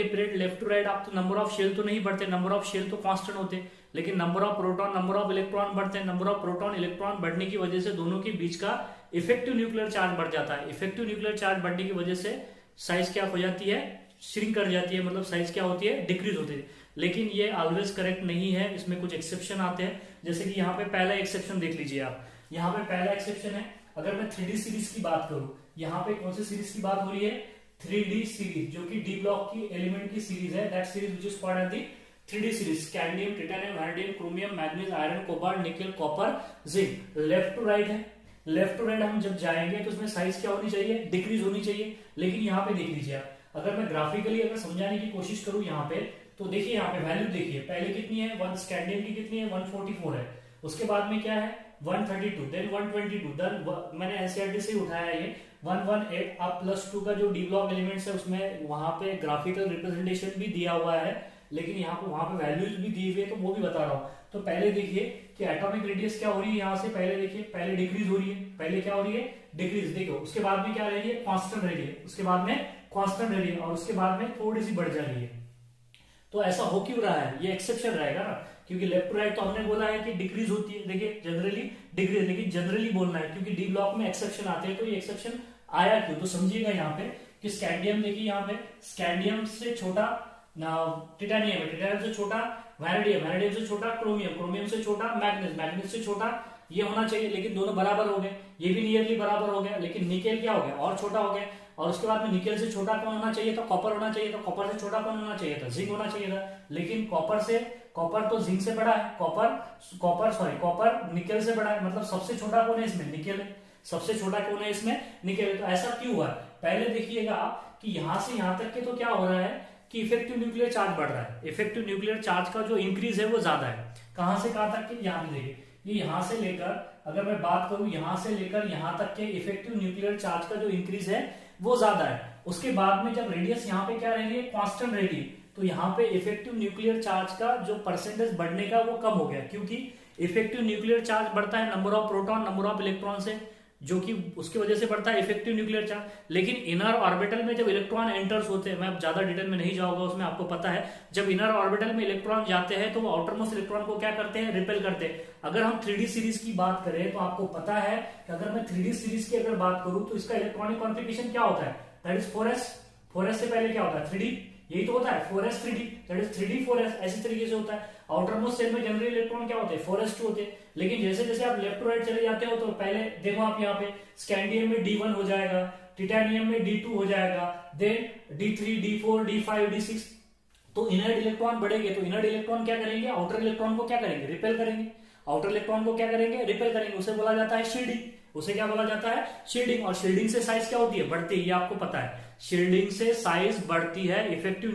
period left to right आप तो नंबर ऑफ शेल तो नहीं बढ़ते, नंबर ऑफ शेल तो कांस्टेंट होते, लेकिन number of proton number of electron बढ़ते हैं। नंबर ऑफ प्रोटॉन इलेक्ट्रॉन बढ़ने की वजह से दोनों के बीच का इफेक्टिव न्यूक्लियर चार्ज बढ़ जाता है। इफेक्टिव न्यूक्लियर चार्ज बढ़ने की वजह से साइज क्या हो जाती है, श्रिंक कर जाती है, मतलब साइज क्या होती है, डिक्रीज होती है। लेकिन ये ऑलवेज करेक्ट नहीं है, इसमें कुछ एक्सेप्शन आते हैं, जैसे कि यहाँ पे पहला एक्सेप्शन देख लीजिए आप, यहाँ पे पहला एक्सेप्शन है, अगर मैं 3D सीरीज की बात करूं, यहाँ पे कौन सी सीरीज की बात हो रही है, 3D सीरीज, जो कि डी ब्लॉक की एलिमेंट की सीरीज है, that series which is called as the 3D series, scandium, titanium, vanadium, chromium, manganese, iron, cobalt, nickel, copper, zinc. Left to right है, लेफ्ट टू राइट हम जब जाएंगे तो उसमें साइज क्या होनी चाहिए, डिक्रीज होनी चाहिए। लेकिन यहाँ पे देख लीजिए आप, अगर मैं ग्राफिकली अगर समझाने की कोशिश करूं यहाँ पे, तो देखिए यहाँ पे वैल्यू देखिए, पहले कितनी है, 1 स्कैंडियम की कितनी है, 144 है, उसके बाद में क्या है 132, देन 122, देन मैंने एनसीईआरटी से उठाया ये 118, अब +2 का जो डी ब्लॉक एलिमेंट्स है उसमें वहां पे ग्राफिकल रिप्रेजेंटेशन भी दिया हुआ है, लेकिन यहाँ पे वहां पे वैल्यूज भी दी हुई है, तो वो भी बता रहा हूँ। तो पहले देखिए कि एटॉमिक रेडियस क्या हो रही है, यहाँ से पहले देखिए, पहले डिक्रीज हो रही है, पहले क्या हो रही है, डिक्रीज, देखो उसके बाद में क्या रह रही है, कांस्टेंट रह रही है, उसके बाद में कांस्टेंट रह रही है, और उसके बाद में थोड़ी सी बढ़ जा रही है। तो ऐसा हो क्यों रहा है, ये एक्सेप्शन रहेगा ना, क्योंकि लेफ्ट टू राइट तो हमने बोला है कि डिक्रीज होती है, देखिए जनरली डिक्रीज, लेकिन जनरली बोलना है, क्योंकि डी ब्लॉक में एक्सेप्शन आते हैं, तो ये एक्सेप्शन आया क्यों, तो समझिएगा यहाँ पे कि स्कैंडियम, देखिए यहाँ पे स्कैंडियम से छोटा टिटेनियम है, टिटेनियम से छोटा वैनेडियम, वैनेडियम से छोटा क्रोमियम, क्रोमियम से छोटा मैग्नीज, मैग्नीज से छोटा ये होना चाहिए, लेकिन दोनों बराबर हो गए, ये भी नियरली बराबर हो गया, लेकिन निकेल क्या हो गया, और छोटा हो गया, और उसके बाद में निकेल से छोटा कौन होना चाहिए था, कॉपर होना चाहिए था, कॉपर से छोटा कौन होना चाहिए था, जिंक होना चाहिए था, लेकिन कॉपर तो जिंक से बड़ा है, कॉपर निकेल से बड़ा है, मतलब सबसे छोटा कौन है इसमें, निकेल है, सबसे छोटा कौन है इसमें, निकेल। तो ऐसा क्यों हुआ, पहले देखिएगा आप कि यहां से यहां तक के तो क्या हो रहा है कि इफेक्टिव न्यूक्लियर चार्ज बढ़ रहा है, इफेक्टिव न्यूक्लियर चार्ज का जो इंक्रीज है वो ज्यादा है, कहां से कहां तक के, यहाँ पे देखिए, ये यहां से लेकर, अगर मैं बात करूं यहां से लेकर यहां तक के इफेक्टिव न्यूक्लियर चार्ज का जो इंक्रीज है वो ज्यादा है। उसके बाद में जब रेडियस यहाँ पे क्या रह रही है, कांस्टेंट रह रही है, तो यहाँ पे इफेक्टिव न्यूक्लियर चार्ज का जो परसेंटेज बढ़ने का वो कम हो गया, क्योंकि इफेक्टिव न्यूक्लियर चार्ज बढ़ता है number of proton number of electron से, जो कि उसकी वजह से बढ़ता है इफेक्टिव न्यूक्लियर चार्ज। लेकिन इनर ऑर्बिटल में जब इलेक्ट्रॉन एंटर्स होते हैं, मैं ज्यादा डिटेल में नहीं जाऊंगा उसमें, आपको पता है, जब इनर ऑर्बिटल में इलेक्ट्रॉन जाते हैं तो वो आउटर मोस्ट इलेक्ट्रॉन को क्या करते हैं, रिपेल करते हैं। अगर हम 3D सीरीज की बात करें तो आपको पता है कि अगर मैं 3D सीरीज की अगर बात करूं तो इसका इलेक्ट्रॉनिक कॉन्फ़िगरेशन क्या होता है, दैट इज 4s, 4s से पहले क्या होता है 3D, यही तो होता है 4s 3D, that is 3D 4s, ऐसे तरीके से होता है। आउटर मोस्ट शेल में जनरली इलेक्ट्रॉन क्या होते हैं 4s2 होते हैं, लेकिन जैसे जैसे आप लेफ्ट टू राइट चले जाते हो तो पहले देखो आप यहाँ पे स्कैंडियम में D1 हो जाएगा, टिटेनियम में D2 हो जाएगा, then D3 D4 D5 D6, तो इनर इलेक्ट्रॉन बढ़ेंगे, तो इनर इलेक्ट्रॉन क्या करेंगे, आउटर इलेक्ट्रॉन को क्या करेंगे, रिपेल करेंगे, आउटर इलेक्ट्रॉन को क्या करेंगे, रिपेल करेंगे, उसे बोला जाता है शील्डिंग, उसे क्या बोला जाता है, शील्डिंग। और शील्डिंग से साइज क्या होती है, बढ़ती है, ये आपको पता है, शील्डिंग से साइज बढ़ती है, इफेक्टिव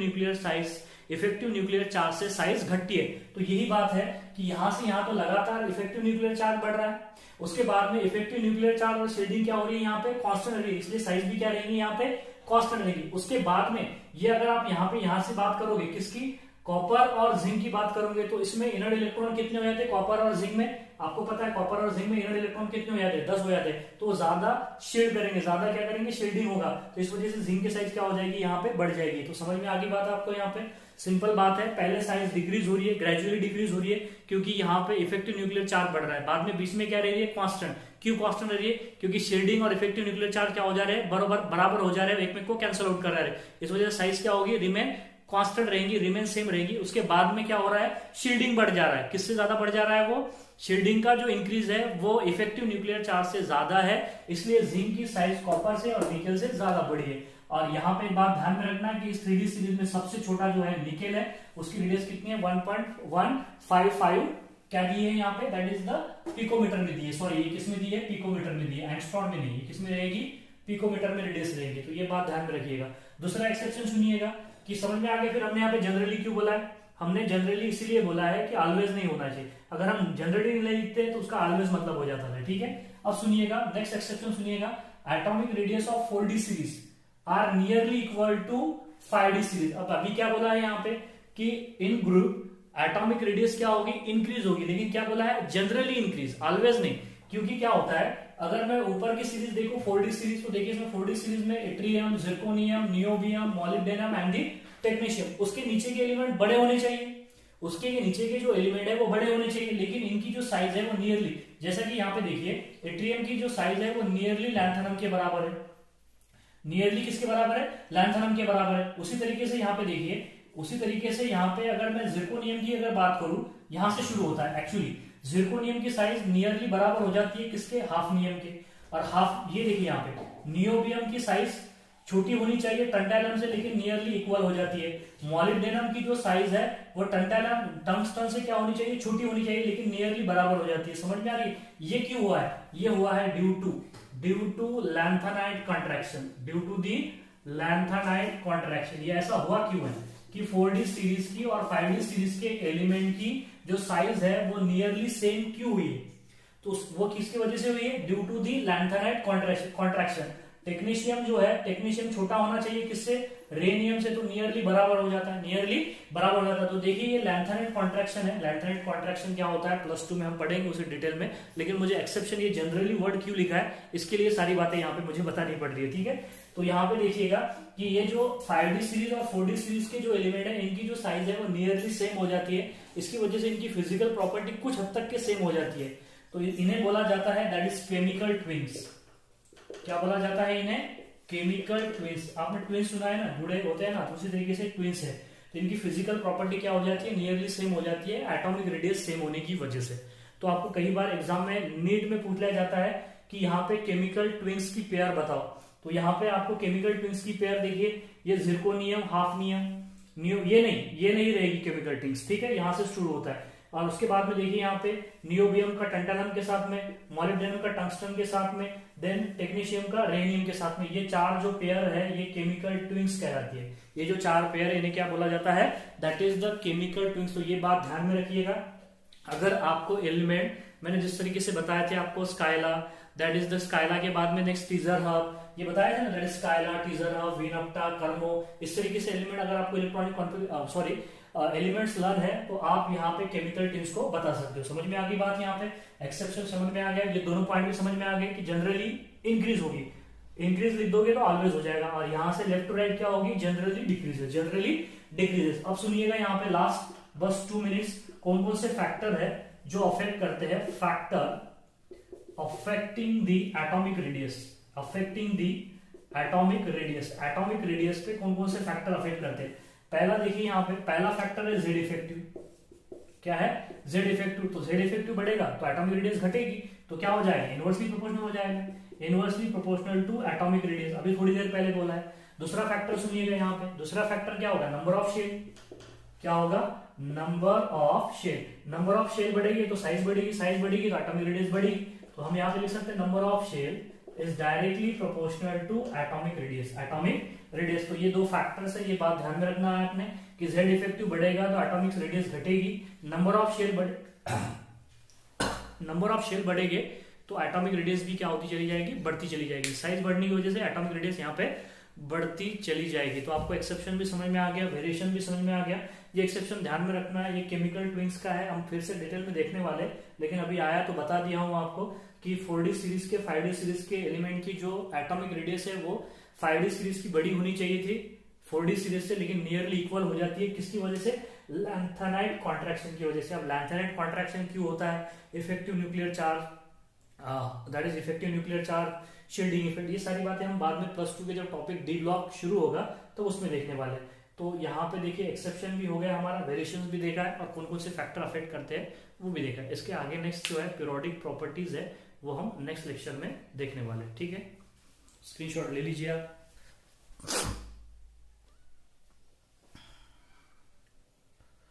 न्यूक्लियर चार्ज से साइज घटती है। तो यही बात है कि यहां से यहां तो लगातार इफेक्टिव न्यूक्लियर चार्ज बढ़ रहा है, उसके बाद में इफेक्टिव न्यूक्लियर चार्ज और शील्डिंग क्या हो रही है, यहाँ पे कांस्टेंट रही है, इसलिए साइज भी क्या रहेगी, यहाँ पे कांस्टेंट रहेगी। उसके बाद में ये अगर आप यहाँ से बात करोगे किसकी, कॉपर और जिंक की बात करोगे, तो इसमें इनर इलेक्ट्रॉन कितने हो जाते हैं, कॉपर और जिंक में, आपको पता है कॉपर और जिंक में इनर इलेक्ट्रॉन कितने हो जाते हैं, 10 हो जाते हैं, तो ज्यादा शील्ड करेंगे, ज्यादा क्या करेंगे, शील्डिंग होगा, तो इस वजह से जिंक की साइज क्या हो जाएगी, यहाँ पे बढ़ जाएगी। तो समझ में आ गई बात आपको, यहाँ पे सिंपल बात है, पहले साइज डिक्रीज हो रही है, ग्रेजुअली डिक्रीज हो रही है, क्योंकि यहाँ पे इफेक्टिव न्यूक्लियर चार्ज बढ़ रहा है, बाद में बीच में क्या रह रही है, कांस्टेंट। क्यों कांस्टेंट रह रही है, क्योंकि शील्डिंग और इफेक्टिव न्यूक्लियर चार्ज क्या हो जा रहे हैं, बराबर हो जा रहे हैं, एक में को कैंसिल आउट कर रहा है, इस वजह से साइज क्या होगी, रिमेन कांस्टेंट रहेंगी, रिमेन सेम रहेगी। उसके बाद में क्या हो रहा है, शील्डिंग बढ़ जा रहा है, किससे ज्यादा बढ़ जा रहा है, वो शील्डिंग का जो इंक्रीज है वो इफेक्टिव न्यूक्लियर चार्ज से ज्यादा है, इसलिए जिंक की साइज कॉपर से और निकेल से ज्यादा बड़ी है। और यहाँ पे एक बात ध्यान में रखना कि इस 3D सीरीज में सबसे छोटा जो है निकेल है, उसकी रेडियस कितनी है 1.155 क्या दी है यहाँ पे, दैट इज द पिकोमीटर में दी है, सॉरी ये किस में दी है, पिकोमीटर में दी है, एंगस्ट्रॉम में नहीं है, किस में रहेगी, पिकोमीटर में रेडियस रहेगी। तो ये बात ध्यान में रखिएगा। दूसरा एक्सेप्शन सुनिएगा कि समझ में आ गया। फिर हमने यहाँ पे जनरली क्यों बोला है, हमने जनरली इसीलिए बोला है कि ऑलवेज नहीं होना चाहिए। अगर हम जनरली नहीं लिखते तो उसका ऑलवेज मतलब हो जाता है, ठीक है। अब सुनिएगा नेक्स्ट एक्सेप्शन सुनिएगा, atomic radius of 4D series are nearly equal to 5D series. अब अभी क्या बोला है यहाँ पे कि इन ग्रुप एटॉमिक रेडियस क्या होगी, इंक्रीज होगी, लेकिन क्या बोला है, जनरली इंक्रीज, ऑलवेज नहीं। क्योंकि क्या होता है, अगर मैं ऊपर की सीरीज देखूं 4D सीरीज, तो देखिए इसमें 4D सीरीज में yttrium, zirconium, niobium, molybdenum and the technetium, उसके नीचे के एलिमेंट बड़े होने चाहिए, उसके नीचे के जो एलिमेंट है वो बड़े होने चाहिए, लेकिन इनकी जो साइज है वो नियरली, जैसा कि यहाँ पे देखिए इट्रियम की जो साइज है वो नियरली लैंथनम के बराबर है, नियरली किसके बराबर है, लैंथनम के बराबर है। उसी तरीके से यहाँ पे देखिए, उसी तरीके से यहाँ पे अगर मैं जिरकोनियम की अगर बात करूं, यहां से शुरू होता है एक्चुअली, जिरकोनियम की साइज नियरली बराबर हो जाती है किसके, हाफनियम के, और हाफ ये देखिए यहाँ पे नियोबियम की साइज छोटी होनी चाहिए टंटैलम से, लेकिन नियरली इक्वल हो जाती है। मॉलिब्डेनम की जो साइज है वो टंटैलम टंगस्टन से क्या होनी चाहिए, छोटी होनी चाहिए, लेकिन नियरली बराबर हो जाती है। समझ में आ रही है, ये क्यों हुआ है, ये हुआ है due to lanthanide contraction, due to the lanthanide contraction. ये ऐसा हुआ क्यों है कि 4D सीरीज की और 5D सीरीज के एलिमेंट की जो साइज है वो नियरली सेम क्यों हुई है, तो वो किसकी वजह से हुई है, due to the lanthanide contraction. Technetium जो है, टेक्नीशियम छोटा होना चाहिए किससे, रेनियम से, तो नियरली बराबर हो जाता है, नियरली बराबर हो जाता है। तो देखिए ये लैंथेनाइट कॉन्ट्रैक्शन है। लैंथेनाइट कॉन्ट्रैक्शन क्या होता है +2 में हम पढ़ेंगे उसे डिटेल में, लेकिन मुझे एक्सेप्शन ये जनरली वर्ड क्यों लिखा है, इसके लिए सारी बातें यहाँ पे मुझे बतानी पड़ रही है, ठीक है। तो यहाँ पे देखिएगा कि ये जो 5D सीरीज और 4D सीरीज के जो एलिमेंट है, इनकी जो साइज है वो नियरली सेम हो जाती है, इसकी वजह से इनकी फिजिकल प्रॉपर्टी कुछ हद तक के सेम हो जाती है। तो इन्हें बोला जाता है दैट इज केमिकल ट्विंस। क्या बोला जाता है इन्हें, केमिकल ट्विंस। आपने ट्विंस सुना है ना, जुड़े होते हैं ना, तो उसी तरीके से ट्विंस है। तो इनकी फिजिकल प्रॉपर्टी क्या हो जाती है, नियरली सेम हो जाती है, एटॉमिक रेडियस सेम होने की वजह से। तो आपको कई बार एग्जाम में नीट में पूछ लिया जाता है कि यहाँ पे केमिकल ट्विंस की पेयर बताओ, तो यहाँ पे आपको केमिकल ट्विंस की पेयर देखिए, ये जिरकोनियम हाफनियम ये नहीं रहेगी केमिकल ट्विंस, ठीक है, यहाँ से शुरू होता है। और उसके बाद में देखिए यहाँ पे नियोबियम का टंटैलम के साथ में, मॉलिब्डेनम का टंगस्टन के साथ में, देन टेक्नीशियम का रेनियम के साथ में, ये चार जो पेयर है ये केमिकल ट्विंस कहलाती है। ये जो चार पेयर है इन्हें क्या बोला जाता है, that is the chemical twins. तो ये बात ध्यान में रखिएगा। अगर आपको एलिमेंट मैंने जिस तरीके से बताया थे आपको, Scylla, that is the Scylla के बाद में नेक्स्ट टीजर हब, ये बताया था ना, दैट इज स्काइला, टीजर हब, विनप्टा, कर्मो, इस तरीके से एलिमेंट अगर आपको इलेक्ट्रॉनिक एलिमेंट्स लर्न है तो आप यहाँ पे केमिकल ट्विंस को बता सकते हो। समझ में आ गई बात, यहाँ पे एक्सेप्शन समझ में आ गया, ये दोनों पॉइंट भी समझ में आ गए कि जनरली इंक्रीज होगी, इंक्रीज लिख दोगे तो ऑलवेज हो जाएगा, और यहाँ से लेफ्ट टू राइट क्या होगी, जनरली डिक्रीजेस, जनरली डिक्रीजेस। अब सुनिएगा यहाँ पे लास्ट बस 2 मिनट्स, कौन कौन से फैक्टर है जो अफेक्ट करते हैं, factor affecting the atomic radius, affecting the atomic radius, atomic radius पे कौन कौन से फैक्टर अफेक्ट करते हैं। पहला देखिए यहाँ पे, पहला फैक्टर है जेड इफेक्टिव। क्या है, जेड इफेक्टिव। तो जेड इफेक्टिव बढ़ेगा तो एटॉमिक रेडियस घटेगी, तो क्या हो जाएगा, इनवर्सली प्रोपोर्शनल हो जाएगा, inversely proportional to atomic radius, अभी थोड़ी देर पहले बोला है। दूसरा फैक्टर सुनिएगा यहाँ पे, दूसरा फैक्टर क्या होगा, नंबर ऑफ शेल। क्या होगा, number of shell. Number of shell बढ़ेगी तो साइज बढ़ेगी, साइज बढ़ेगी तो एटॉमिक रेडियस बढ़ेगी। तो हम यहाँ पे लिख सकते हैं number of shell is directly proportional to atomic radius, atomic radius. तो ये दो फैक्टर्स है, ये बात ध्यान में रखना है आपने कि जेड इफेक्टिव बढ़ेगा तो एटॉमिक रेडियस घटेगी, नंबर ऑफ शेल बढ़ेगे तो एटॉमिक रेडियस भी क्या होती चली जाएगी, बढ़ती चली जाएगी। साइज बढ़ने की वजह से एटॉमिक रेडियस यहाँ पे बढ़ती चली जाएगी। तो आपको एक्सेप्शन भी समझ में आ गया, वेरिएशन भी समझ में आ गया। ये एक्सेप्शन ध्यान में रखना है, ये केमिकल ट्विंस का है, हम फिर से डिटेल में देखने वाले, लेकिन अभी आया तो बता दिया हूं आपको कि 4D सीरीज के 5D सीरीज के एलिमेंट की जो एटॉमिक रेडियस है वो 5D सीरीज की बड़ी होनी चाहिए थी 4D सीरीज से, लेकिन नियरली इक्वल हो जाती है। किसकी वजह से, लैंथेनाइट कॉन्ट्रैक्शन की वजह से। अब लैंथेनाइट कॉन्ट्रैक्शन क्यों होता है, effective nuclear charge, that is effective nuclear charge, shielding effect, ये सारी बातें हम बाद में +2 के जब टॉपिक डी ब्लॉक शुरू होगा तो उसमें देखने वाले। तो यहाँ पे देखिए एक्सेप्शन भी हो गया हमारा, वेरिएशंस भी देखा है, और कौन कौन से फैक्टर अफेक्ट करते हैं वो भी देखा है। इसके आगे नेक्स्ट जो है पीरियोडिक प्रॉपर्टीज है वो हम नेक्स्ट लेक्चर में देखने वाले, ठीक है। स्क्रीनशॉट ले लीजिए आप।